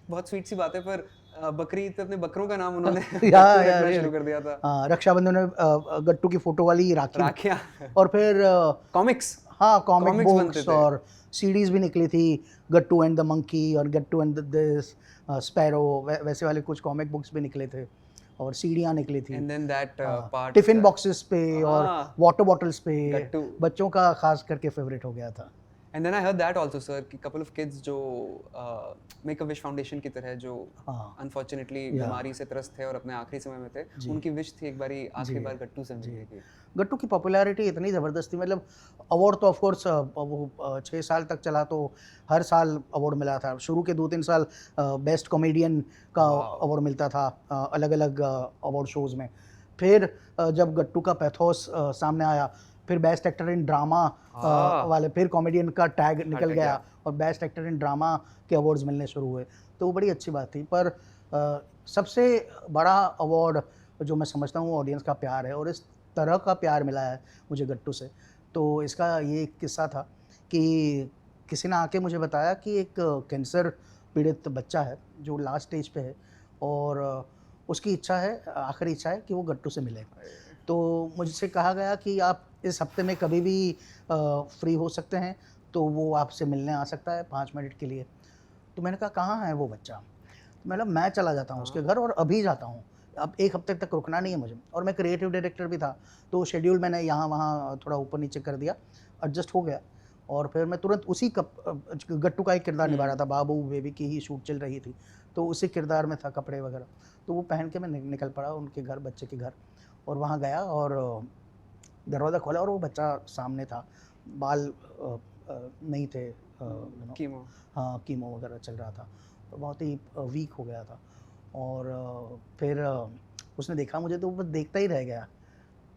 बहुत स्वीट सी बात है, पर बकरीद पे अपने बकरों का नाम उन्होंने रखना शुरू कर दिया था। हाँ, रक्षाबंधन में गट्टू की फोटो वाली राखियाँ, और फिर कॉमिक्स, हाँ कॉमिक बुक्स और सीडीज भी निकली थी, गट्टू एंड द मंकी और गट्टू एंड दिस स्पैरो, वैसे वाले कुछ कॉमिक बुक्स भी निकले थे, और सीढ़ियाँ निकली थी। And then that part tiffin boxes पे और वाटर बॉटल्स पे, बच्चों का खास करके फेवरेट हो गया था। And then I heard that also sir कि कपल ऑफ किड्स जो मेक अ विश फाउंडेशन की तरह जो हाँ। Unfortunately Yeah. बीमारी से त्रस्त थे और अपने आखिरी समय में थे, उनकी विश थी एक बारी आखिरी बार गट्टू से मिलने की। गट्टू की पॉपुलैरिटी इतनी ज़बरदस्त थी, मतलब अवार्ड तो ऑफ कोर्स वो 6 साल तक चला तो हर साल अवार्ड मिला था। शुरू के 2-3 साल बेस्ट कॉमेडियन का अवार्ड मिलता था अलग-अलग अवार्ड शोज़ में। फिर जब गट्टू का पैथोस सामने आया, फिर बेस्ट एक्टर इन ड्रामा वाले, फिर कॉमेडियन का टैग निकल गया और बेस्ट एक्टर इन ड्रामा के अवार्ड्स मिलने शुरू हुए, तो वो बड़ी अच्छी बात थी। पर सबसे बड़ा अवार्ड जो मैं समझता हूँ ऑडियंस का प्यार है, और इस तरह का प्यार मिला है मुझे गट्टू से। तो इसका ये एक किस्सा था कि किसी ने आके मुझे बताया कि एक कैंसर पीड़ित बच्चा है जो लास्ट स्टेज पे है, और उसकी इच्छा है, आखिरी इच्छा है कि वो गट्टू से मिले। तो मुझसे कहा गया कि आप इस हफ्ते में कभी भी फ्री हो सकते हैं, तो वो आपसे मिलने आ सकता है 5 मिनट के लिए। तो मैंने कहा कहाँ है वो बच्चा? मतलब मैं चला जाता हूँ उसके घर, और अभी जाता हूँ, अब 1 हफ्ते तक रुकना नहीं है मुझे। और मैं क्रिएटिव डायरेक्टर भी था, तो शेड्यूल मैंने यहाँ वहाँ थोड़ा ऊपर नीचे कर दिया, एडजस्ट हो गया। और फिर मैं तुरंत उसी गट्टू का एक किरदार निभा रहा था, बाबू बेबी की ही शूट चल रही थी, तो उसी किरदार में था, कपड़े वगैरह। तो वो पहन के मैं निकल पड़ा उनके घर, बच्चे के घर, और वहाँ गया और दरवाज़ा खोला और वो बच्चा सामने था। बाल नहीं थे, कीमो। हाँ, कीमो वगैरह चल रहा था, तो बहुत ही वीक हो गया था। और फिर उसने देखा मुझे, तो वो देखता ही रह गया।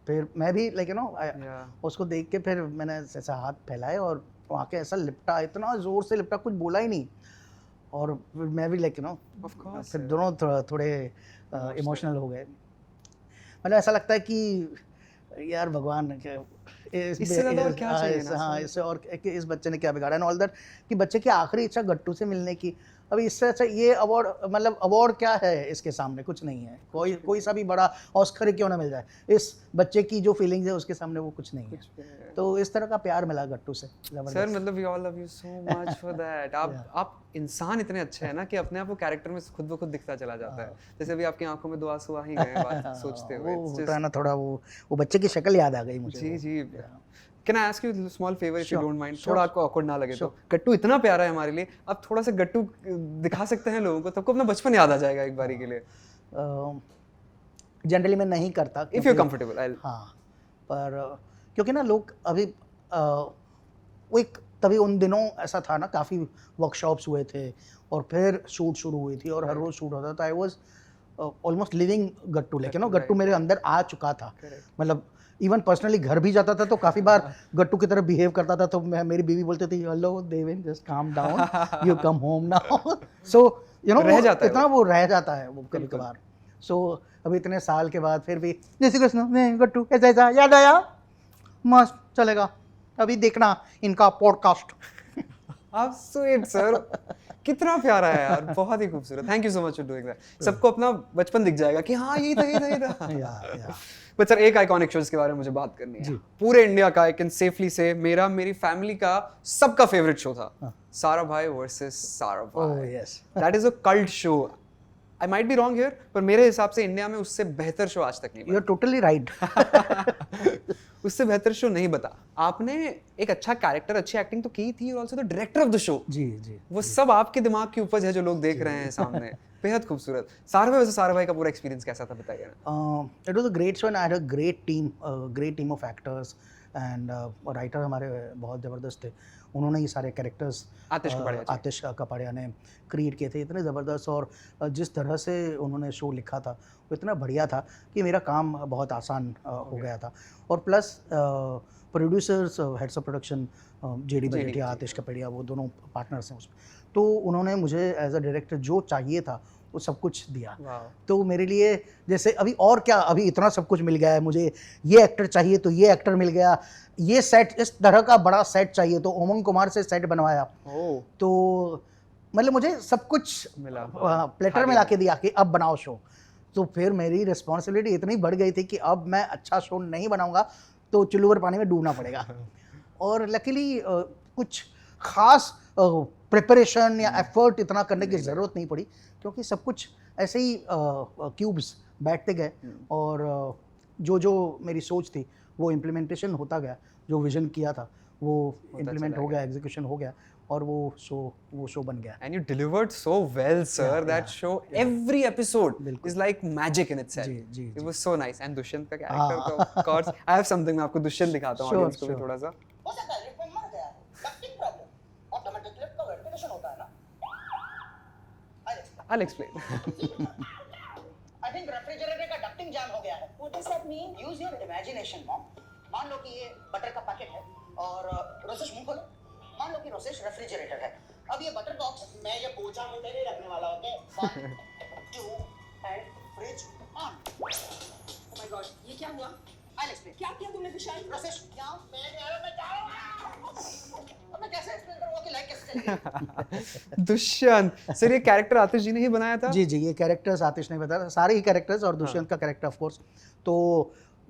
फिर मैं भी लाइक उसको देख के फिर मैंने ऐसा हाथ फैलाए और वहाँ के ऐसा लिपटा, इतना ज़ोर से लिपटा, कुछ बोला ही नहीं। और फिर मैं भी फिर दोनों थोड़े इमोशनल हो गए। मतलब ऐसा लगता है कि यार भगवान इससे ज़्यादा और क्या चाहिए ना? हाँ, इससे और कि इस बच्चे ने क्या बिगाड़ा एंड ऑल दैट, कि बच्चे की आखिरी इच्छा गट्टू से मिलने की। अभी इससे अच्छा ये अवार्ड, मतलब अवार्ड क्या है इसके सामने? कुछ नहीं है। कोई सा भी बड़ा ऑस्कर क्यों ना मिल जाए, इस बच्चे की जो फीलिंग्स है उसके सामने वो कुछ नहीं है। तो इस तरह का प्यार मिला गट्टू से, सर मतलब we all love you so much for that. आप इंसान इतने अच्छे हैं ना कि अपने आप वो कैरेक्टर में खुद ब खुद दिखता चला जाता है। जैसे अभी आपकी आंखों में 2 आंसू आ ही गए बात सोचते हुए। वो होता है ना, थोड़ा वो बच्चे की शक्ल याद आ गई मुझे। जी। Can I ask you a small favor if you don't mind? थोड़ा आपको awkward ना लगे तो। गट्टू इतना प्यारा है हमारे लिए, आप थोड़ा सा गट्टू दिखा सकते हैं लोगों को, सबको अपना बचपन याद आ जाएगा एक बारी के लिए। जनरली मैं नहीं करता, If you're comfortable, हाँ, पर क्योंकि ना लोग अभी वो एक तभी उन दिनों ऐसा था ना, काफ़ी वर्कशॉप्स हुए थे और फिर शूट शुरू हुई थी और हर रोज़ शूट होता था। आई वॉज ऑलमोस्ट लिविंग गट्टू, लेकिन गट्टू मेरे अंदर आ चुका था। मतलब इवन पर्सनली घर भी जाता था तो काफ़ी बार गट्टू की तरह बिहेव करता था, तो मेरी बीवी बोलती थी hello Deven, just calm down, you come home now. So रह जाता है इतना वो रह जाता है वो कभी कभार। सो अभी इतने साल के बाद फिर भी जय श्री कृष्ण, नहीं गट्टू ऐसा ऐसा याद आया, मस्त चलेगा, अभी देखना इनका पॉडकास्ट। आप स्वीट सर, कितना प्यारा है यार, बहुत ही खूबसूरत। Thank you so much for doing that. सबको अपना बचपन दिख जाएगा कि हाँ यही था। बट सर एक आइकॉनिक शो जिसके बारे में मुझे बात करनी है, पूरे इंडिया का, आई कैन सेफली से मेरी फैमिली का, सबका फेवरेट शो था सारा भाई वर्सेस सारा भाई। That is a cult show. I might be wrong here, पर मेरे हिसाब से इंडिया में उससे बेहतर शो आज तक नहीं बना। You are totally right. उससे बेहतर शो नहीं बता। आपने एक अच्छा कैरेक्टर, अच्छी एक्टिंग तो की थी, और also the director of the show. जी वो सब आपके दिमाग की उपज है जो लोग देख रहे हैं सामने। बेहद खूबसूरत। सारा भाई का पूरा एक्सपीरियंस कैसा था, बताइए ना। It was a great show and I had a great team of actors and writer हमारे बहुत ज़बरदस्त थे। उन्होंने ये सारे कैरेक्टर्स आतिश कपाड़िया ने क्रिएट किए थे, इतने ज़बरदस्त, और जिस तरह से उन्होंने शो लिखा था वो इतना बढ़िया था कि मेरा काम बहुत आसान हो गया था। और plus producers, heads of production JD Majethia, Aatish Kapadia, वो दोनों पार्टनर्स हैं उसमें, तो उन्होंने मुझे एज अ डायरेक्टर जो चाहिए था वो सब कुछ दिया। तो मेरे लिए जैसे अभी और क्या, अभी इतना सब कुछ मिल गया है, मुझे ये एक्टर चाहिए तो ये एक्टर मिल गया, ये सेट, इस तरह का बड़ा सेट चाहिए तो उमंग कुमार से सेट बनवाया। तो मतलब मुझे सब कुछ मिला, प्लेटर में लाके दिया कि अब बनाओ शो। तो फिर मेरी रिस्पॉन्सिबिलिटी इतनी बढ़ गई थी कि अब मैं अच्छा शो नहीं बनाऊंगा तो चुल्लू भर पानी में डूबना पड़ेगा। और लकीली कुछ खास प्रिपरेशन या एफर्ट इतना करने की ज़रूरत नहीं पड़ी, क्योंकि सब कुछ ऐसे ही क्यूब्स बैठते गए और जो मेरी सोच थी वो इम्प्लीमेंटेशन होता गया, जो विज़न किया था वो इम्प्लीमेंट हो गया, एग्जीक्यूशन हो गया और वो शो बन गया। And you delivered so well, sir. That show, every episode is like magic in itself. Ji, It was so nice. And Dushyant का character, तो of course, I have something. मैं आपको दुष्यंत दिखाता हूँ audience को भी थोड़ा सा. हो सकता है लिफ्ट में मर गया है, डक्टिंग प्रॉब्लम, ऑटोमेटिक लिफ्ट का वेंटिलेशन होता है ना। I'll explain. I think refrigerator का डक्टिंग जाम हो गया है। What does that mean? Use your imagination mom. मान लो कि ये बटर का पैकेट है और रोसेश मुंह खोलो। मान लो कि रोसेश रेफ्रिजरेटर है। अब ये बटर बॉक्स मैं ये पोंछा मुंह में नहीं रखने वाला, okay? 1 2 and fridge on. Oh my God, ये क्या हुआ? I explain. क्या किया तुमने विशाल? रोसेश क्या? मैं जा रहा हूं। अब मैं कैसे एक्सप्लेन करूंगा कि लाइक कैसे चलेगी? दुष्यंत सर, ये कैरेक्टर आतिश जी ने ही बनाया था? जी, ये कैरेक्टर्स आतिश ने बताया, सारे ही कैरेक्टर्स और दुष्यंत का कैरेक्टर ऑफ कोर्स। तो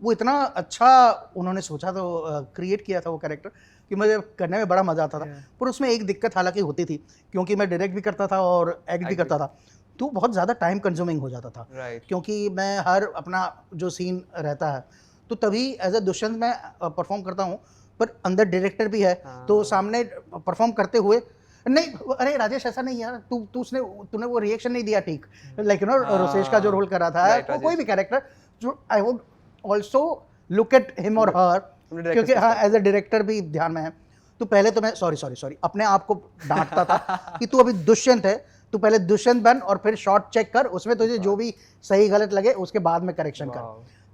वो इतना अच्छा उन्होंने सोचा तो क्रिएट किया था वो कैरेक्टर कि मुझे करने में बड़ा मज़ा आता था। पर उसमें एक दिक्कत हालांकि होती थी, क्योंकि मैं डायरेक्ट भी करता था और एक्ट भी करता था, तो बहुत ज़्यादा टाइम कंज्यूमिंग हो जाता था। क्योंकि मैं हर अपना जो सीन रहता है तो तभी एज ए दुष्यंत मैं परफॉर्म करता हूँ, पर अंदर डायरेक्टर भी है तो सामने परफॉर्म करते हुए नहीं, अरे राजेश ऐसा नहीं यार, तूने वो रिएक्शन नहीं दिया ठीक, लाइक यू नो रोसेश का जो रोल कर रहा था, कोई भी कैरेक्टर जो I would also look at him और हर, क्योंकि हाँ एज ए डायरेक्टर भी ध्यान में है। तो पहले तो मैं सॉरी अपने आप को डांटता था कि तू अभी दुष्यंत है, तू पहले दुष्यंत बन और फिर शॉट चेक कर, उसमें तुझे जो भी सही गलत लगे उसके बाद में करेक्शन कर।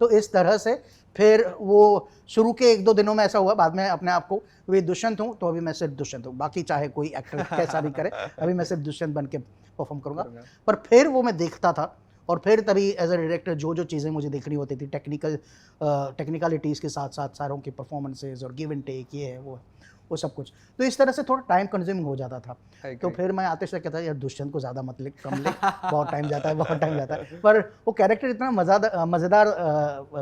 तो इस तरह से फिर वो शुरू के 1-2 दिनों में ऐसा हुआ, बाद में अपने आप को वे दुष्यंत हूँ तो अभी मैं सिर्फ दुष्यंत हूँ, बाकी चाहे कोई एक्टर कैसा भी करे अभी मैं सिर्फ दुष्यंत बन के परफॉर्म करूँगा। पर फिर वो मैं देखता था और फिर तभी एज ए डायरेक्टर जो चीज़ें मुझे देखनी होती थी, टेक्निकलिटीज़ के साथ साथ सारों की परफॉर्मेंसेज और गिव एंड टेक, ये है वो सब कुछ, तो इस तरह से थोड़ा टाइम कंज्यूमिंग हो जाता था। तो फिर मैं आतिश से कहता यार दुष्यंत को ज़्यादा मत लिख, कम लिख, बहुत टाइम जाता है। पर वो कैरेक्टर इतना मज़ेदार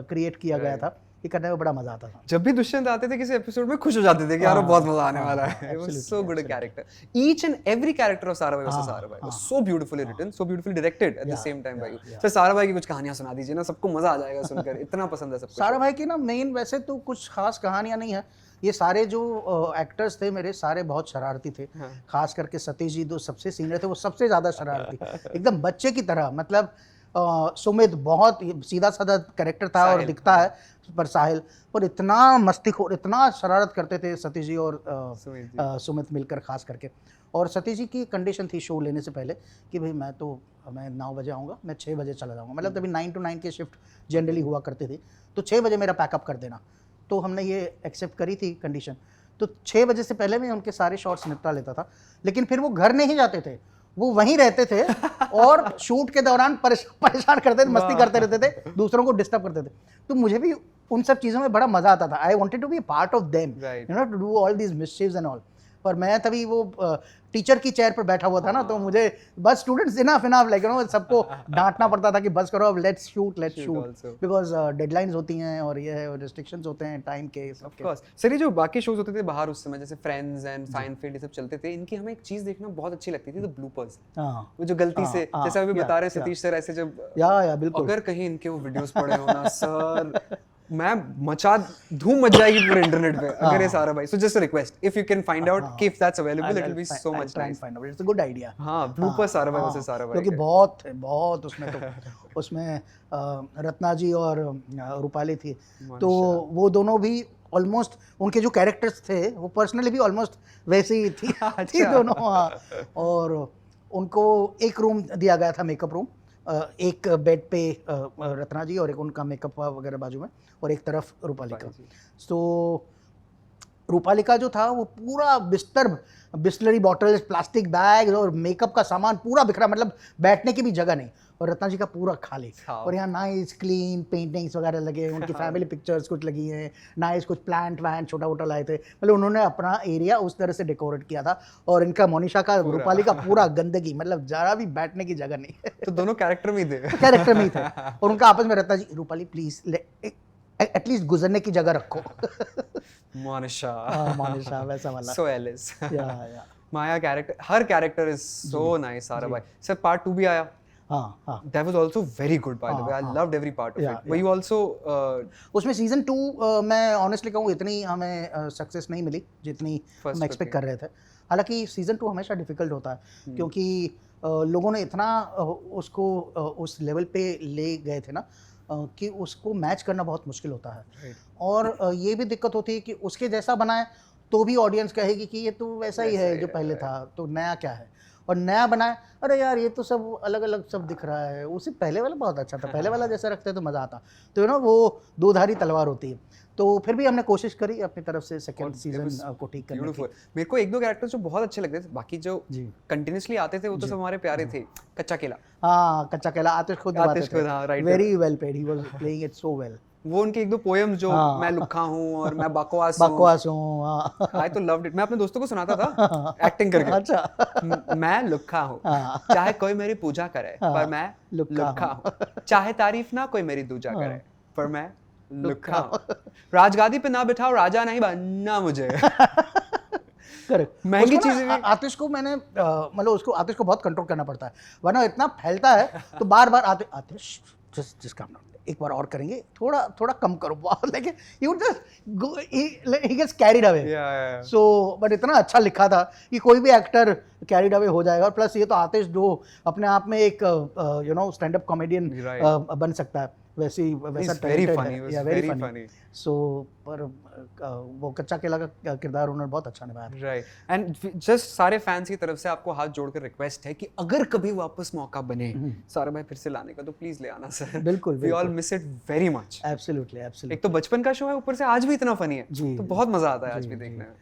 क्रिएट किया गया था कि करने में बड़ा मजा आता था। जब भी दुष्यंत आते थे किसी एपिसोड में खुश हो जाते थे कि यार बहुत मजा आने वाला है। It was so good a character. Each and every character of Sarabhai versus Sarabhai was so beautifully written, so beautifully directed at the same time by you. Sir Sarabhai की कुछ कहानियां सुना दीजिए ना, सबको मजा आ जाएगा सुनकर, इतना पसंद है सबको। साराभाई की ना मेन वैसे तो कुछ खास कहानियां नहीं है, ये सारे जो एक्टर्स थे मेरे सारे बहुत शरारती थे। खास करके सतीश जी जो सबसे सीनियर थे वो सबसे ज़्यादा शरारती, एकदम बच्चे की तरह। मतलब सुमित बहुत सीधा साधा कैरेक्टर था और दिखता है, पर साहिल पर इतना मस्तीखोर, इतना शरारत करते थे सतीश जी और सुमित मिलकर खास करके। और सतीश जी की कंडीशन थी शो लेने से पहले कि भाई मैं 9 बजे आऊँगा, मैं 6 बजे चला जाऊँगा, मतलब तभी 9 to 9 की शिफ्ट जनरली हुआ करती थी, तो 6 बजे मेरा पैकअप कर देना। तो हमने ये एक्सेप्ट करी थी कंडीशन, तो 6 बजे से पहले मैं उनके सारे शॉट्स निपटा लेता था। लेकिन फिर वो घर नहीं जाते थे, वो वहीं रहते थे और शूट के दौरान परेशान करते थे, मस्ती करते रहते थे, दूसरों को डिस्टर्ब करते थे। तो मुझे भी उन सब चीज़ों में बड़ा मज़ा आता था। I wanted to be part of them, you know, to do all these मिस्चीव्स एंड ऑल। पर मैं तभी वो टीचर की चेयर पर बैठा हुआ था ना, तो मुझे बस students enough like you know सबको डांटना पड़ता था कि बस करो अब, लेट्स शूट बिकॉज डेडलाइंस होती हैं और ये रिस्ट्रिक्शंस होते हैं टाइम के। ऑफ कोर्स सर, ये जो बाकी शोज होते थे बाहर उस समय जैसे फ्रेंड्स एंड साइनफील्ड ये सब चलते थे, इनकी हमें एक चीज देखना बहुत अच्छी लगती थी, द ब्लूपर्स। वो जो गलती से जैसे अभी बता रहे सतीश सर, ऐसे जब बिल्कुल अगर कहीं इनके वो वीडियोस पड़े हो ना सर, मैं धूम मच जाएगी पूरे इंटरनेट पे अगर ये सारा भाई। So just a request, if you can find out if that's available, it will be so much nice. It's a good idea. हां, ब्लूपर सारा भाई वर्सेस सारा भाई, क्योंकि बहुत उसमें तो उसमें रत्ना जी और रूपाली थी, तो वो दोनों भी ऑलमोस्ट उनके जो कैरेक्टर्स थे वो पर्सनली भी ऑलमोस्ट वैसे ही थी दोनों। और उनको एक रूम दिया गया था, मेकअप रूम, एक बेड पे रत्ना जी और एक उनका मेकअप वगैरह बाजू में, और एक तरफ रूपाली का। तो रूपाली का जो था वो पूरा बिस्लरी बॉटल्स, प्लास्टिक बैग और मेकअप का सामान पूरा बिखरा, मतलब बैठने की भी जगह नहीं। और रत्ना जी का पूरा खाली, और यहाँ नाइस क्लीन पेंटिंग्स वगैरह लगे, उनकी फैमिली पिक्चर्स कुछ लगी हैं, नाइस कुछ प्लांट वैंट छोटा मोटा लाए थे, मतलब उन्होंने अपना एरिया उस तरह से डेकोरेट किया था। और इनका मोनिशा का, रूपाली का पूरा गंदगी, मतलब जरा भी बैठने की जगह नहीं। तो दोनों कैरेक्टर में ही थे और उनका आपस में रत्ना जी, रूपाली प्लीज एटलीस्ट गुजरने की जगह रखो। मोनिशा वैसा वाला। सो एलिस माया कैरेक्टर, हर character is so nice Sarabhai. Sir part 2 भी आया? हाँ हाँ That was also very good, by the way. I हाँ, loved every part of Yeah, it. Were you also उसमें सीजन 2 मैं ऑनेस्टली कहूँ इतनी हमें सक्सेस नहीं मिली जितनी First हम एक्सपेक्ट होती कर रहे थे। हालांकि सीजन 2 हमेशा डिफिकल्ट होता है क्योंकि लोगों ने इतना उसको उस लेवल पे ले गए थे ना कि उसको मैच करना बहुत मुश्किल होता है। Right. और ये भी दिक्कत होती है कि उसके जैसा बनाए तो भी ऑडियंस कहेगी कि ये तो वैसा ही है जो पहले था, तो नया क्या है। और नया बनाए, अरे यार ये तो सब अलग अलग सब दिख रहा है, उसे पहले वाला बहुत अच्छा था, पहले वाला जैसा रखते तो मज़ा आता। तो यू नो वो दो-धारी तलवार होती है। तो फिर भी हमने कोशिश करी अपनी तरफ से सेकंड और it सीजन was को ठीक करने beautiful. की। मेरे को एक दो कैरेक्टर्स जो बहुत अच्छे लगते थे, बाकी जो जी। कंटिन्यूसली आते थे वो तो सब हमारे प्यारे थे। कच्चा केला, हाँ, कच्चा केला आतिश खुद आतिश दबाते खुद, हाँ, थे। right. Very well paid, he was playing it so well. वो उनके एक दो पोएम्स जो हाँ। मैं लुक्खा हूँ और मैं बकवास हूँ, बकवास हूँ, हाँ। आई तो लव्ड इट। मैं अपने दोस्तों को सुनाता था एक्टिंग करके। अच्छा। मैं लुक्खा हूँ, हाँ। चाहे कोई मेरी पूजा करे हाँ, पर मैं लुक्खा लुक्खा हूँ। हूँ, चाहे तारीफ ना कोई मेरी दूजा हाँ। करे पर मैं लुक्खा हूँ, राजगादी पे ना बिठाओ, राजा नहीं बनना मुझे। करेक्ट। महंगी उसको ना चीजें भी- आतिश को मैंने मतलब उसको आतिश को बहुत कंट्रोल करना पड़ता है, वरना इतना फैलता है तो बार बार आतिश जिस काम एक बार और करेंगे, थोड़ा थोड़ा कम करो, लेकिन he would just go, he gets carried away. So but इतना अच्छा लिखा था कि कोई भी एक्टर कैरिड अवे हो जाएगा। और प्लस ये तो आतिश जो अपने आप में एक you know stand up comedian Right. बन सकता है, वैसा He's very talented funny, है, he was yeah, very funny. सो पर वो कच्चा केला का किरदार उन्होंने बहुत अच्छा निभाया। राइट, एंड जस्ट सारे फैंस की तरफ से आपको हाथ जोड़कर रिक्वेस्ट है कि अगर कभी वापस मौका बने सारा भाई फिर से लाने का, तो प्लीज ले आना सर। बिल्कुल, वी ऑल बिल्कुल। Miss it very much. Absolutely absolutely. एक तो बचपन का शो है, ऊपर से आज भी इतना फनी है, जी, तो जी, बहुत मजा आता है आज भी देखने में।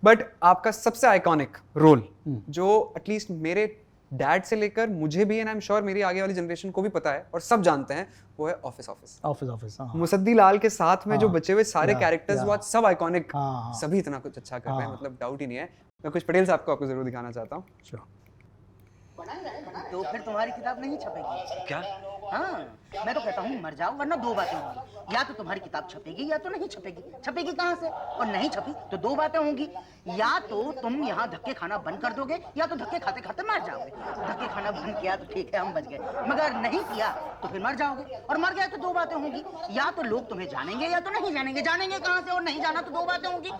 बट आपका सबसे आइकॉनिक रोल जो एटलीस्ट मेरे डैड से लेकर मुझे भी, एंड आई एम श्योर मेरी आगे वाली जनरेशन को भी पता है और सब जानते हैं, वो है ऑफिस। ऑफिस हाँ। मुसद्दी लाल के साथ में जो हाँ, बचे हुए सारे या, कैरेक्टर्स या। वो आज सब आइकॉनिक, हाँ। सभी इतना कुछ अच्छा कर रहे हैं, हाँ। मतलब डाउट ही नहीं है। मैं कुछ पटेल साहब को आपको जरूर दिखाना चाहता हूँ। तो फिर तुम्हारी किताब नहीं छपेगी। क्या? हाँ, मैं तो कहता हूँ मर जाओ, वरना दो बातें होंगी, या तो तुम्हारी किताब छपेगी या तो नहीं छपेगी। छपेगी कहाँ से? और नहीं छपी तो दो बातें होंगी, या तो तुम यहाँ धक्के खाना बंद कर दोगे या तो धक्के खाते खाते मर जाओगे। धक्के खाना बंद किया तो ठीक है, हम बच गए, मगर नहीं किया तो फिर मर जाओगे, और मर गए तो दो बातें होंगी, या तो लोग तुम्हें जानेंगे या तो नहीं जानेंगे। जानेंगे कहाँ से? और नहीं जाना तो दो बातें होंगी।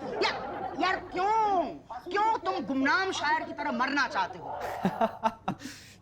यार क्यों तुम गुमनाम शायर की तरह मरना चाहते हो?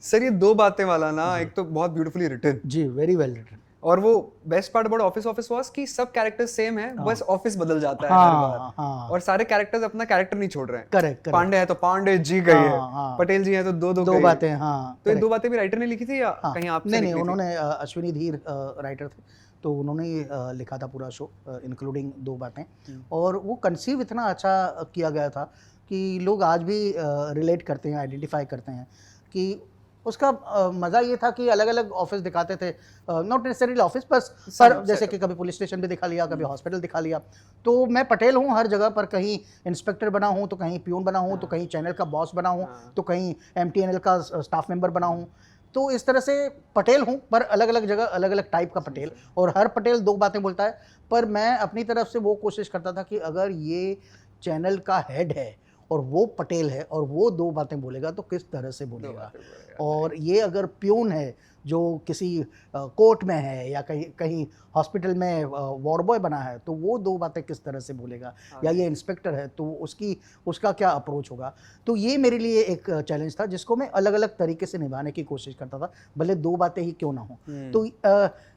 सर ये दो बातें वाला ना, एक तो बहुत ब्यूटीफुली रिटन, जी, वेरी वेल रिटन। और वो best part about office was कि सब कैरेक्टर्स सेम है, बस ऑफिस बदल जाता है हाँ, हर बार। हाँ। और सारे कैरेक्टर्स अपना कैरेक्टर नहीं छोड़ रहे हैं। करेक्ट पांडे है तो पांडे जी गई है, हाँ, हाँ। पटेल जी है तो दो दो गई है। बातें, हाँ। तो ये correct। दो बातें भी राइटर ने लिखी थी या हाँ, कहीं आपसे नहीं लिखी थी? उन्होंने अश्विनी धीर राइटर थे, तो उन्होंने ही लिखा था पूरा शो इंक्लूडिंग दो बातें। और वो कंसीव इतना अच्छा किया गया था कि लोग आज भी रिलेट करते हैं, आइडेंटिफाई करते हैं कि उसका मज़ा ये था कि अलग अलग ऑफिस दिखाते थे, नॉट नेसेसरीली ऑफिस पर जैसे कि कभी पुलिस स्टेशन भी दिखा लिया, कभी हॉस्पिटल दिखा लिया। तो मैं पटेल हूँ हर जगह पर, कहीं इंस्पेक्टर बना हूँ तो कहीं प्यून बना हूँ, तो कहीं चैनल का बॉस बना हूँ, तो कहीं MTNL का स्टाफ मेंबर बना हूँ। तो इस तरह से पटेल हूँ, पर अलग अलग जगह अलग अलग टाइप का पटेल, और हर पटेल दो बातें बोलता है। पर मैं अपनी तरफ से वो कोशिश करता था कि अगर ये चैनल का हेड है और वो पटेल है और वो दो बातें बोलेगा तो किस तरह से बोलेगा, और ये अगर प्यून है जो किसी कोर्ट में है या कहीं हॉस्पिटल में वार्ड बॉय बना है तो वो दो बातें किस तरह से बोलेगा, या ये इंस्पेक्टर है तो उसका क्या अप्रोच होगा। तो ये मेरे लिए एक चैलेंज था जिसको मैं अलग अलग तरीके से निभाने की कोशिश करता था, भले दो बातें ही क्यों ना हो। तो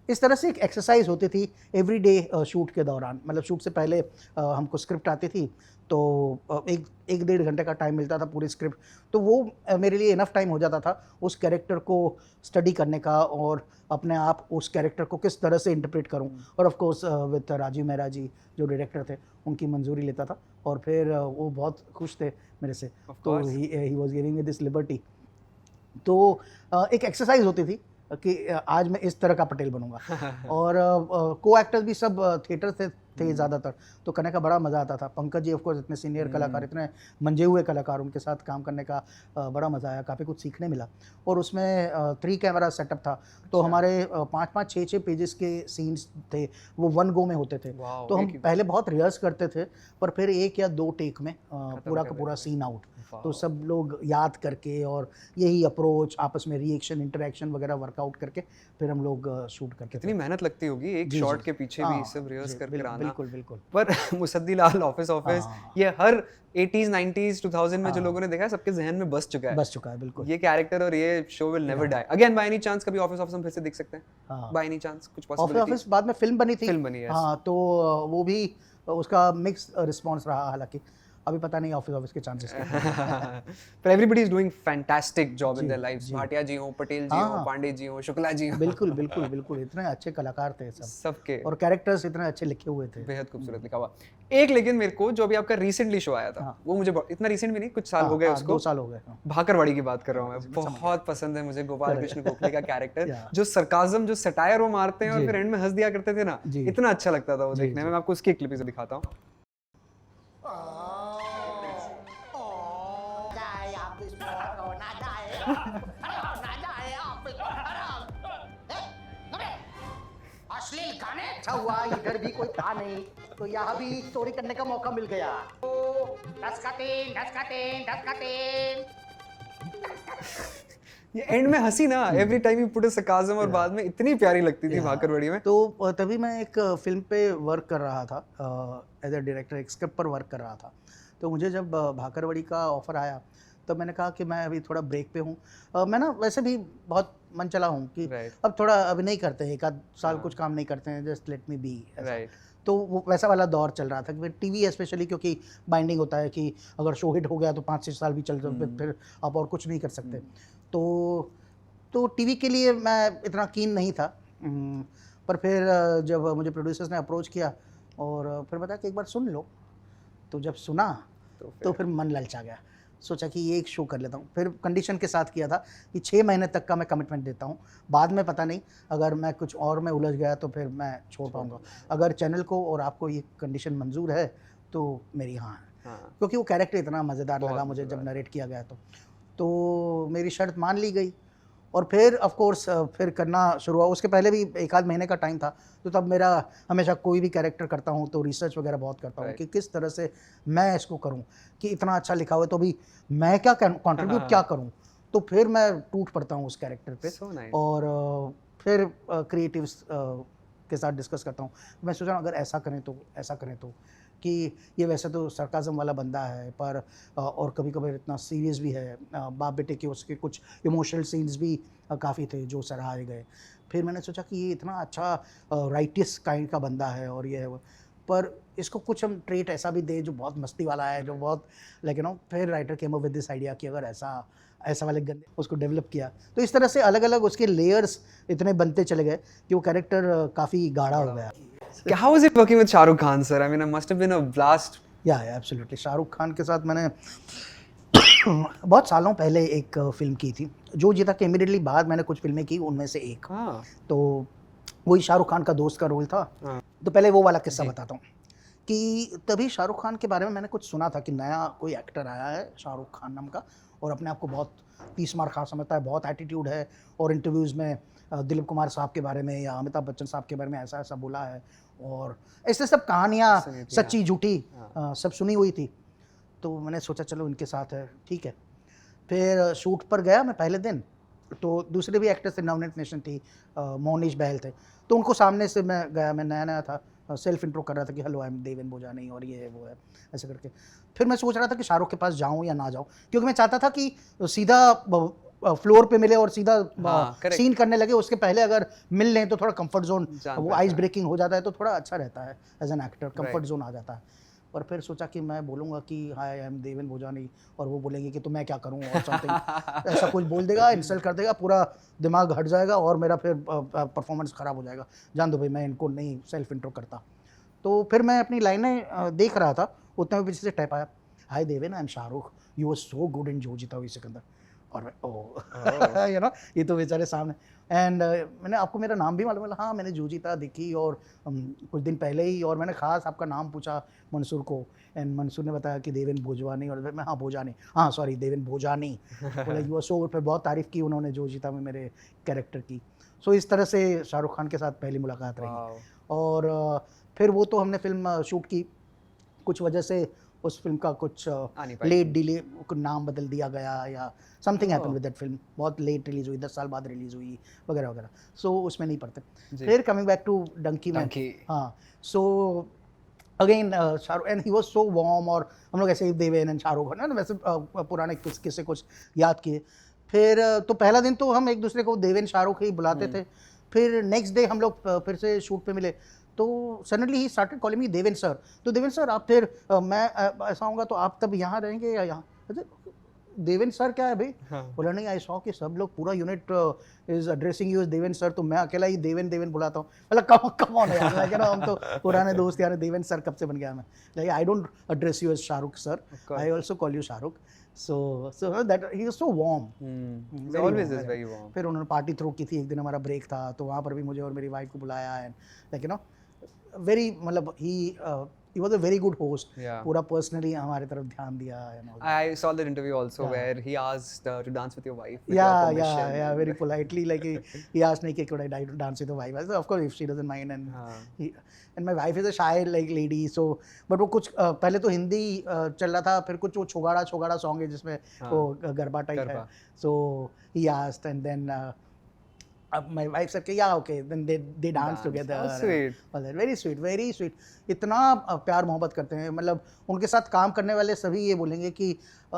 इस तरह से एक एक्सरसाइज होती थी एवरीडे शूट के दौरान। मतलब शूट से पहले हमको स्क्रिप्ट आती थी, तो एक डेढ़ घंटे का टाइम मिलता था पूरी स्क्रिप्ट, तो वो मेरे लिए इनफ टाइम हो जाता था उस कैरेक्टर को स्टडी करने का और अपने आप उस कैरेक्टर को किस तरह से इंटरप्रेट करूं। और of course with Rajeev Mehra ji जो डायरेक्टर थे उनकी मंजूरी लेता था, और फिर वो बहुत खुश थे मेरे से, तो he was giving me this liberty. तो एक एक्सरसाइज होती थी कि आज मैं इस तरह का पटेल बनूंगा। और को एक्टर्स भी सब थिएटर से थे ज़्यादातर, तो करने का बड़ा मज़ा आता था। पंकज जी ऑफ कोर्स इतने सीनियर कलाकार, इतने मंजे हुए कलाकार, उनके साथ काम करने का बड़ा मज़ा आया, काफ़ी कुछ सीखने मिला। और उसमें 3 कैमरा सेटअप था, तो हमारे 5-5 6-6 पेजेस के सीन्स थे, वो 1 गो में होते थे। वाओ, तो हम एक ही- पहले बहुत रिहर्स करते थे, पर फिर 1 या 2 टेक में पूरा का पूरा सीन आउट। तो सब लोग याद करके और यही अप्रोच, आपस में रिएक्शन, इंटरेक्शन वगैरह वर्कआउट करके फिर हम लोग शूट करते कितनी थे। मेहनत लगती होगी एक जी, शॉट जी। के पीछे हाँ, भी सब रिहर्स जी, कर बिल- आना। बिल्कुल बिल्कुल। पर मुसद्दी लाल ऑफिस हाँ। ये हर 80s 90s 2000 में जो हाँ। लोगों ने देखा है सबके जहन में बस चुका है। बस चुका है बिल्कुल। ये कैरेक्टर और ये show will never die. Again by any chance कभी ऑफिस हम फिर से देख सकते हैं? हाँ। बाय एनी चांस कुछ ऑफिस पॉसिबिलिटी? ऑफिस बाद में फिल्म बनी थी। फिल्म बनी, yes. हाँ, तो वो भी उसका मिक्स रिस्पॉन्स रहा, हालांकि अभी पता नहीं ऑफिस के चांसेस क्या हैं। पर everybody is doing fantastic job in जी, देयर लाइव्स। जी। भाटिया जी हो, पटेल जी हाँ, हो, हाँ। पांडे जी हो, शुक्ला जी हो, बिल्कुल बिल्कुल बिल्कुल, इतने अच्छे कलाकार थे सब, सबके और कैरेक्टर्स इतने अच्छे लिखे हुए थे। बेहद खूबसूरत लिखा हुआ। एक लेकिन मेरे को जो अभी आपका रिसेंटली शो आया था, हाँ। वो मुझे इतना रिसेंट भी नहीं, कुछ साल हो गए उसको। 2 साल हो गए। हाँ। भाकरवाड़ी की बात कर रहा हूँ मैं, बहुत पसंद है मुझे गोपाल कृष्ण गोखले का कैरेक्टर। या। जो सरकाजम, जो सटायर वो मारते हैं और जी। फिर एंड में हंस दिया करते थे ना, जी। इतना अच्छा लगता था वो जी, देखने जी। में। मैं आपको उसकी एक क्लिप से दिखाता हूँ। अश्लील गाने। अच्छा हुआ इधर भी कोई था नहीं, तो यहाँ भी चोरी करने का मौका मिल गया। 10 का 3, 10 का 3, 10 का 3। ये एंड में हंसी ना, every time you put a sarcasm, और बाद में इतनी प्यारी लगती थी भाकरवाड़ी में। तो तभी मैं एक फिल्म पे वर्क कर रहा था, एज अ डायरेक्टर एक स्क्रिप्ट पर वर्क कर रहा था। तो मुझे जब भाकरवाड़ी का ऑफ़र आया, तब मैंने कहा कि मैं अभी थोड़ा ब्रेक पे हूँ। मैं ना वैसे भी बहुत मन चला हूँ कि Right. अब थोड़ा अभी नहीं करते हैं, 1 आध साल कुछ काम नहीं करते हैं, just let me be. Right. तो वो वैसा वाला दौर चल रहा था कि फिर टीवी स्पेशली, क्योंकि बाइंडिंग होता है कि अगर शो हिट हो गया तो 5-6 साल भी चल जाए, फिर आप और कुछ नहीं कर सकते। तो टीवी के लिए मैं इतना कीन नहीं था। पर फिर जब मुझे प्रोड्यूसर्स ने अप्रोच किया और फिर बताया कि एक बार सुन लो, तो जब सुना तो फिर मन ललचा गया। सोचा कि ये एक शो कर लेता हूँ। फिर कंडीशन के साथ किया था कि 6 महीने तक का मैं कमिटमेंट देता हूँ, बाद में पता नहीं अगर मैं कुछ और में उलझ गया तो फिर मैं छोड़ पाऊँगा। अगर चैनल को और आपको ये कंडीशन मंजूर है तो मेरी हाँ है। हाँ। क्योंकि वो कैरेक्टर इतना मज़ेदार बहुत लगा मुझे जब मज़ेदार। नरेट किया गया तो मेरी शर्त मान ली गई। और फिर ऑफ कोर्स फिर करना शुरू हुआ। उसके पहले भी 1 आध महीने का टाइम था, तो तब मेरा हमेशा कोई भी कैरेक्टर करता हूँ तो रिसर्च वगैरह बहुत करता हूँ Right. कि किस तरह से मैं इसको करूँ, कि इतना अच्छा लिखा हुआ है तो भी मैं क्या कंट्रीब्यूट क्या करूँ। तो फिर मैं टूट पड़ता हूँ उस कैरेक्टर पे। So nice. और फिर क्रिएटिव्स के साथ डिस्कस करता हूँ। मैं सोच रहा हूँ अगर ऐसा करें तो कि ये वैसे तो सरकाज़म वाला बंदा है, पर और कभी कभी इतना सीरियस भी है। बाप बेटे के उसके कुछ इमोशनल सीन्स भी काफ़ी थे जो सराहे गए। फिर मैंने सोचा कि ये इतना अच्छा राइटियस काइंड का बंदा है और ये है वो, पर इसको कुछ हम ट्रेट ऐसा भी दे जो बहुत मस्ती वाला है, जो बहुत लेकिन फिर writer came up with this idea कि अगर ऐसा वाले गंदे उसको डेवलप किया, तो इस तरह से अलग अलग उसके लेयर्स इतने बनते चले गए कि वो कैरेक्टर काफ़ी गाढ़ा हो गया। How was it working with Shahrukh Khan, sir? I mean, it must have been a blast. या एब्सोल्युटली। शाहरुख खान के साथ मैंने बहुत सालों पहले एक फिल्म की थी, जो जीता के इमीडिएटली बाद मैंने कुछ फिल्में की, उनमें से एक, हाँ। तो वही शाहरुख खान का दोस्त का रोल था। हाँ। तो पहले वो वाला किस्सा बताता हूँ कि तभी शाहरुख खान के बारे में मैंने कुछ सुना था कि नया कोई एक्टर आया है शाहरुख खान नाम का, और अपने आप को बहुत 30 मार खा समझता है, बहुत एटीट्यूड है, और इंटरव्यूज़ में दिलीप कुमार साहब के बारे में या अमिताभ बच्चन साहब के बारे में ऐसा ऐसा बोला है, और ऐसे सब कहानियाँ सच्ची झूठी सब सुनी हुई थी। तो मैंने सोचा चलो इनके साथ है, ठीक है। फिर शूट पर गया मैं पहले दिन, तो दूसरे भी एक्टर्स थे, नवनीत नेशन थी, मोनिश बहल थे, तो उनको सामने से मैं गया, मैं नया नया था, सेल्फ इंट्रो कर रहा था कि hello I am Deven Bhojani और ये है वो है ऐसे करके। फिर मैं सोच रहा था कि शाहरुख के पास जाऊं या ना जाऊं, क्योंकि मैं चाहता था कि सीधा फ्लोर पे मिले और सीधा सीन करने लगे, उसके पहले अगर मिल लें तो थोड़ा कंफर्ट जोन, वो आइस ब्रेकिंग हो जाता है तो थोड़ा अच्छा रहता है as an actor, comfort zone आ जाता है। पर फिर सोचा कि मैं बोलूँगा कि hi I am Deven Bhojani, और वो बोलेंगे कि तो मैं क्या करूँ और समथिंग ऐसा कुछ बोल देगा, इंसल्ट कर देगा, पूरा दिमाग हट जाएगा और मेरा फिर परफॉर्मेंस ख़राब हो जाएगा। जान दो भाई, मैं इनको नहीं सेल्फ इंट्रो करता। तो फिर मैं अपनी लाइनें देख रहा था, उतने में पीछे से टैप आया, hi Deven I am Shahrukh, you were so good in Jo Jeeta हुई सिकंदर। और मैं ओ यू नो ये तो बेचारे सामने एंड मैंने आपको मेरा नाम भी मालूम है हाँ मैंने जूजीता देखी और कुछ दिन पहले ही और मैंने खास आपका नाम पूछा मंसूर को एंड मंसूर ने बताया कि देवेन भोजवानी और मैं हाँ भोजानी हाँ सॉरी देवेन भोजानी बोला यू आर सो फिर बहुत तारीफ़ की उन्होंने जूजीता में मेरे कैरेक्टर की सो इस तरह से शाहरुख खान के साथ पहली मुलाकात रही और फिर वो तो हमने फिल्म शूट की कुछ वजह से उस फिल्म का कुछ लेट डिले नाम बदल दिया गया या something happen with that film बहुत लेट रिलीज हुई 10 साल बाद रिलीज हुई वगैरह वगैरह सो उसमें नहीं पड़ते फिर कमिंग बैक टू डंकी में हाँ so again Shahrukh and he was so warm और हम लोग ऐसे ही देवेन एंड शाहरुख ना वैसे पुराने किस्से कुछ याद किए फिर तो पहला दिन तो हम एक दूसरे को देवेन शाहरुख ही बुलाते थे फिर नेक्स्ट डे हम लोग फिर से शूट पे मिले तो suddenly he started calling me Deven sir तो देवेन सर आप फिर मैं ऐसा होऊंगा तो आप तब यहाँ रहेंगे या यहाँ देवेन सर क्या है भाई बोला नहीं आई सॉ कि सब लोग पूरा unit is addressing you as Deven sir तो मैं अकेला ही देवेन देवेन बुलाता हूँ मतलब कम ऑन यार लाइक ना हम तो पुराने दोस्त यार देवेन सर कब से बन गया मैं like I don't address you as Shahrukh sir I also call you Shahrukh so that he is so warm always is very warm फिर उन्होंने पार्टी थ्रो की थी एक दिन हमारा ब्रेक था तो वहाँ पर भी मुझे और मेरी वाइफ को बुलाया and like you know very मतलब he was a very good host पूरा personally हमारे तरफ ध्यान दिया I saw that interview also where he asked to dance with your wife with yeah very politely like he asked me could I dance with your wife I said of course if she doesn't mind and my wife is a shy like lady so but वो कुछ पहले तो हिंदी चल रहा था फिर कुछ वो छोगाड़ा सॉन्ग है जिसमें वो गरबा टाइप है so he asked and then my wife said yeah okay then they dance together sweet very sweet इतना प्यार मोहब्बत करते हैं मतलब उनके साथ काम करने वाले सभी ये बोलेंगे कि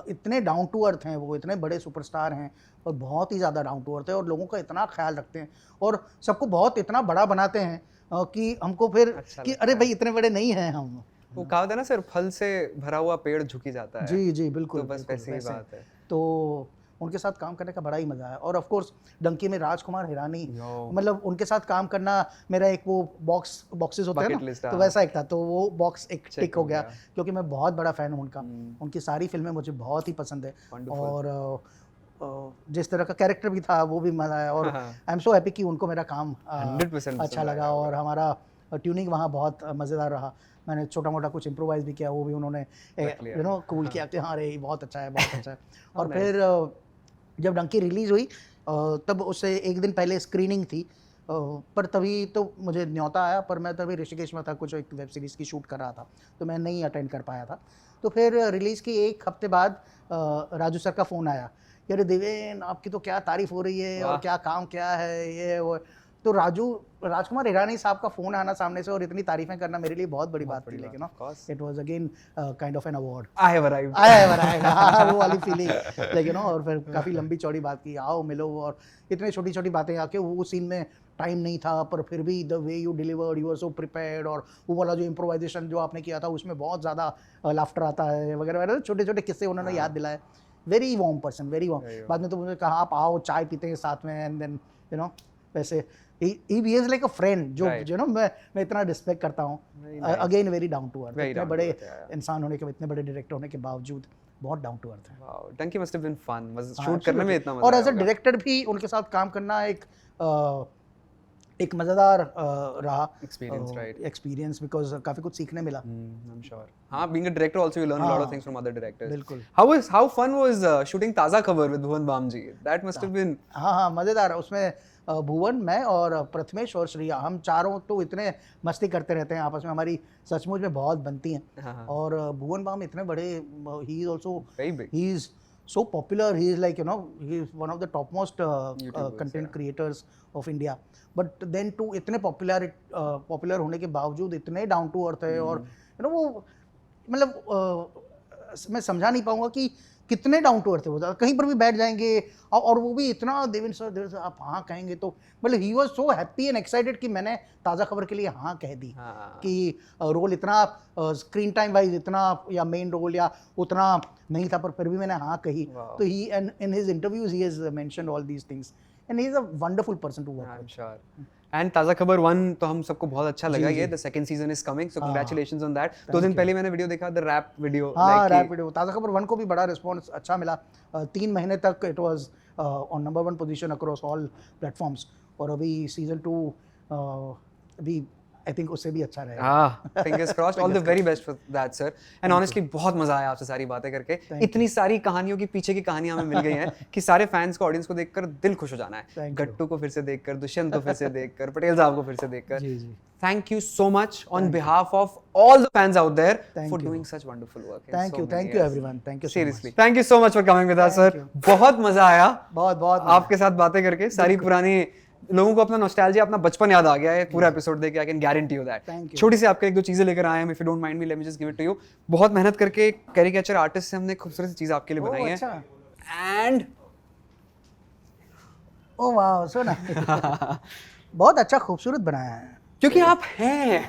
इतने डाउन टू अर्थ हैं वो इतने बड़े सुपरस्टार हैं और बहुत ही ज़्यादा डाउन टू अर्थ है और लोगों का इतना ख्याल रखते हैं और सबको बहुत इतना बड़ा बनाते हैं कि हमको फिर अच्छा कि अरे भाई इतने बड़े नहीं हैं हम वो कहावत है ना सर फल से भरा हुआ पेड़ झुकी जाता है जी बिल्कुल तो बस वैसी ही बात है तो उनके साथ काम करने का बड़ा ही मजा है और ऑफ कोर्स डंकी में राजकुमार हिरानी मतलब उनके साथ काम करना मेरा एक वो बॉक्सेस होता है ना तो वैसा एक था तो वो बॉक्स एक टिक हो गया क्योंकि मैं बहुत बड़ा फैन हूँ उनका उनकी सारी फिल्में मुझे बहुत ही पसंद है और जिस तरह का कैरेक्टर भी था वो भी मजा आया और आई एम सो हैप्पी कि उनको मेरा काम 100% अच्छा लगा और हमारा ट्यूनिंग वहाँ बहुत मज़ेदार रहा मैंने छोटा मोटा कुछ इम्प्रोवाइज भी किया वो भी उन्होंने यू नो कूल किया कि हाँ रे बहुत अच्छा है और फिर जब डंकी रिलीज़ हुई तब उससे एक दिन पहले स्क्रीनिंग थी पर तभी तो मुझे न्योता आया पर मैं तभी ऋषिकेश में था कुछ एक वेब सीरीज़ की शूट कर रहा था तो मैं नहीं अटेंड कर पाया था तो फिर रिलीज़ की एक हफ्ते बाद राजू सर का फ़ोन आया यार देवेन आपकी तो क्या तारीफ़ हो रही है और क्या काम क्या है ये वो तो राजकुमार हिरानी साहब का फ़ोन आना सामने से और इतनी तारीफ़ें करना मेरे लिए बहुत बड़ी बात थी लेकिन it was again kind of an award I have arrived वो वाली फीलिंग लेकिन और फिर काफ़ी लंबी चौड़ी बात की आओ मिलो और इतनी छोटी छोटी बातें आके वो सीन में टाइम नहीं था पर फिर भी the way you delivered you are so prepared और वो वाला जो इम्प्रोवाइजेशन जो आपने किया था उसमें बहुत ज़्यादा लाफ्टर आता है वगैरह वगैरह छोटे छोटे किस्से उन्होंने याद दिलाए very warm person very warm बाद में तो मुझे कहा आप आओ चाय पीते हैं साथ में एंड देन यू नो वैसे he is like a friend जो you know मैं इतना रिस्पेक्ट करता हूँ again very down to earth इतने बड़े इंसान होने के इतने बड़े डायरेक्टर होने के बावजूद बहुत डाउन टू अर्थ है wow Dunki must have been fun shoot करने में इतना मजा और एज अ डायरेक्टर भी उनके साथ काम करना एक मजेदार रहा एक्सपीरियंस बिकॉज काफी कुछ सीखने मिला आई एम श्योर हां being a director also you learn a lot of things from other directors बिल्कुल how fun was shooting Taaza Khabar with Bhuvan Bam ji that must have been हां मजेदार उसमें भुवन मैं और प्रथमेश और श्रिया हम चारों तो इतने मस्ती करते रहते हैं आपस में हमारी सचमुच में बहुत बनती हैं और भुवन बाम इतने बड़े he is also he is so popular he is like you know he is one of the topmost content creators of India but then to इतने popular होने के बावजूद इतने down to earth है और you know वो मतलब मैं समझा नहीं पाऊंगा कि कितने डाउन टू अर्थ है वो कहीं पर भी बैठ जाएंगे और वो भी इतना देवेन सर आप हाँ कहेंगे तो मतलब he was so happy and excited कि मैंने ताज़ा खबर के लिए हाँ कह दी कि रोल इतना स्क्रीन टाइम वाइज इतना या मेन रोल या उतना नहीं था पर फिर भी मैंने हाँ कही तो he and in his interviews he has mentioned all these things and he is a wonderful person to work with and Taaza Khabar 1 तो हम सबको बहुत अच्छा लगा जी, ये जी। The second season is coming so हाँ, कांग्रेचुलेशंस ऑन दैट 2 दिन you. पहले मैंने वीडियो देखा द रैप वीडियो हाँ रैप वीडियो ताज़ा खबर 1 को भी बड़ा रिस्पॉन्स अच्छा मिला 3 महीने तक it was on number 1 position across all platforms और अभी सीजन 2 अभी आई थिंक उससे भी अच्छा रहेगा हाँ fingers crossed all the very best for that sir and honestly बहुत मजा आया आपसे सारी बातें करके इतनी सारी कहानियों की पीछे की कहानियां हमें मिल गई हैं कि सारे फैंस को ऑडियंस को देखकर दिल खुश हो जाना है Thank you. गट्टू को फिर से देखकर दुष्यंत को फिर से देखकर पटेल साहब को फिर से देखकर जी जी thank you so much on behalf of all the fans out there Thank for you. Doing such wonderful work thank you everyone thank you seriously thank you so much for coming with us sir बहुत मजा आया बहुत बहुत आपके साथ बातें करके सारी पुरानी लोगों को अपना नॉस्टैल्जिया अपना बचपन याद आ गया है पूरा एपिसोड देख के I can guarantee you that Thank you. छोटी सी आपके 1-2 चीजें लेकर आए हैं if you don't mind me let me just give it to you बहुत मेहनत करके कैरिकेचर आर्टिस्ट से हमने खूबसूरत सी चीज आपके लिए बनाई है अच्छा एंड ओ वाह सो नाइस बहुत अच्छा खूबसूरत बनाया है क्योंकि आप हैं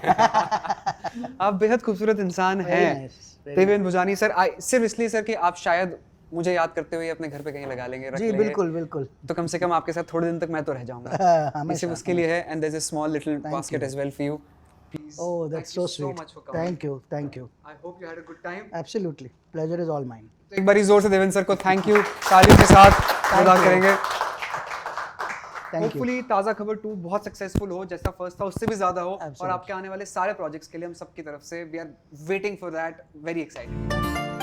आप बेहद खूबसूरत इंसान हैं nice, very देवेंद्र भुजानी सर सिर्फ इसलिए सर कि आप शायद मुझे याद करते हुए अपने घर पे कहीं लगा लेंगे रख जी लेंगे बिल्कुल बिल्कुल तो कम से कम आपके साथ थोड़े दिन तक मैं तो रह जाऊंगा हमेशा ये सिर्फ उसके लिए है and there is a small little basket as well for you please Oh, that's so sweet. Thank you, thank you. I hope you had a good time Absolutely, pleasure is all mine. तो एक बार जोर से Devendra sir को thank you तालियों के साथ अदा you. करेंगे Thank you. होपफुली ताज़ा खबर 2 बहुत सक्सेसफुल हो जैसा फर्स्ट था उससे भी ज्यादा हो और Absolutely. आपके आने वाले सारे प्रोजेक्ट्स के लिए हम सबकी तरफ से we are waiting for that very excited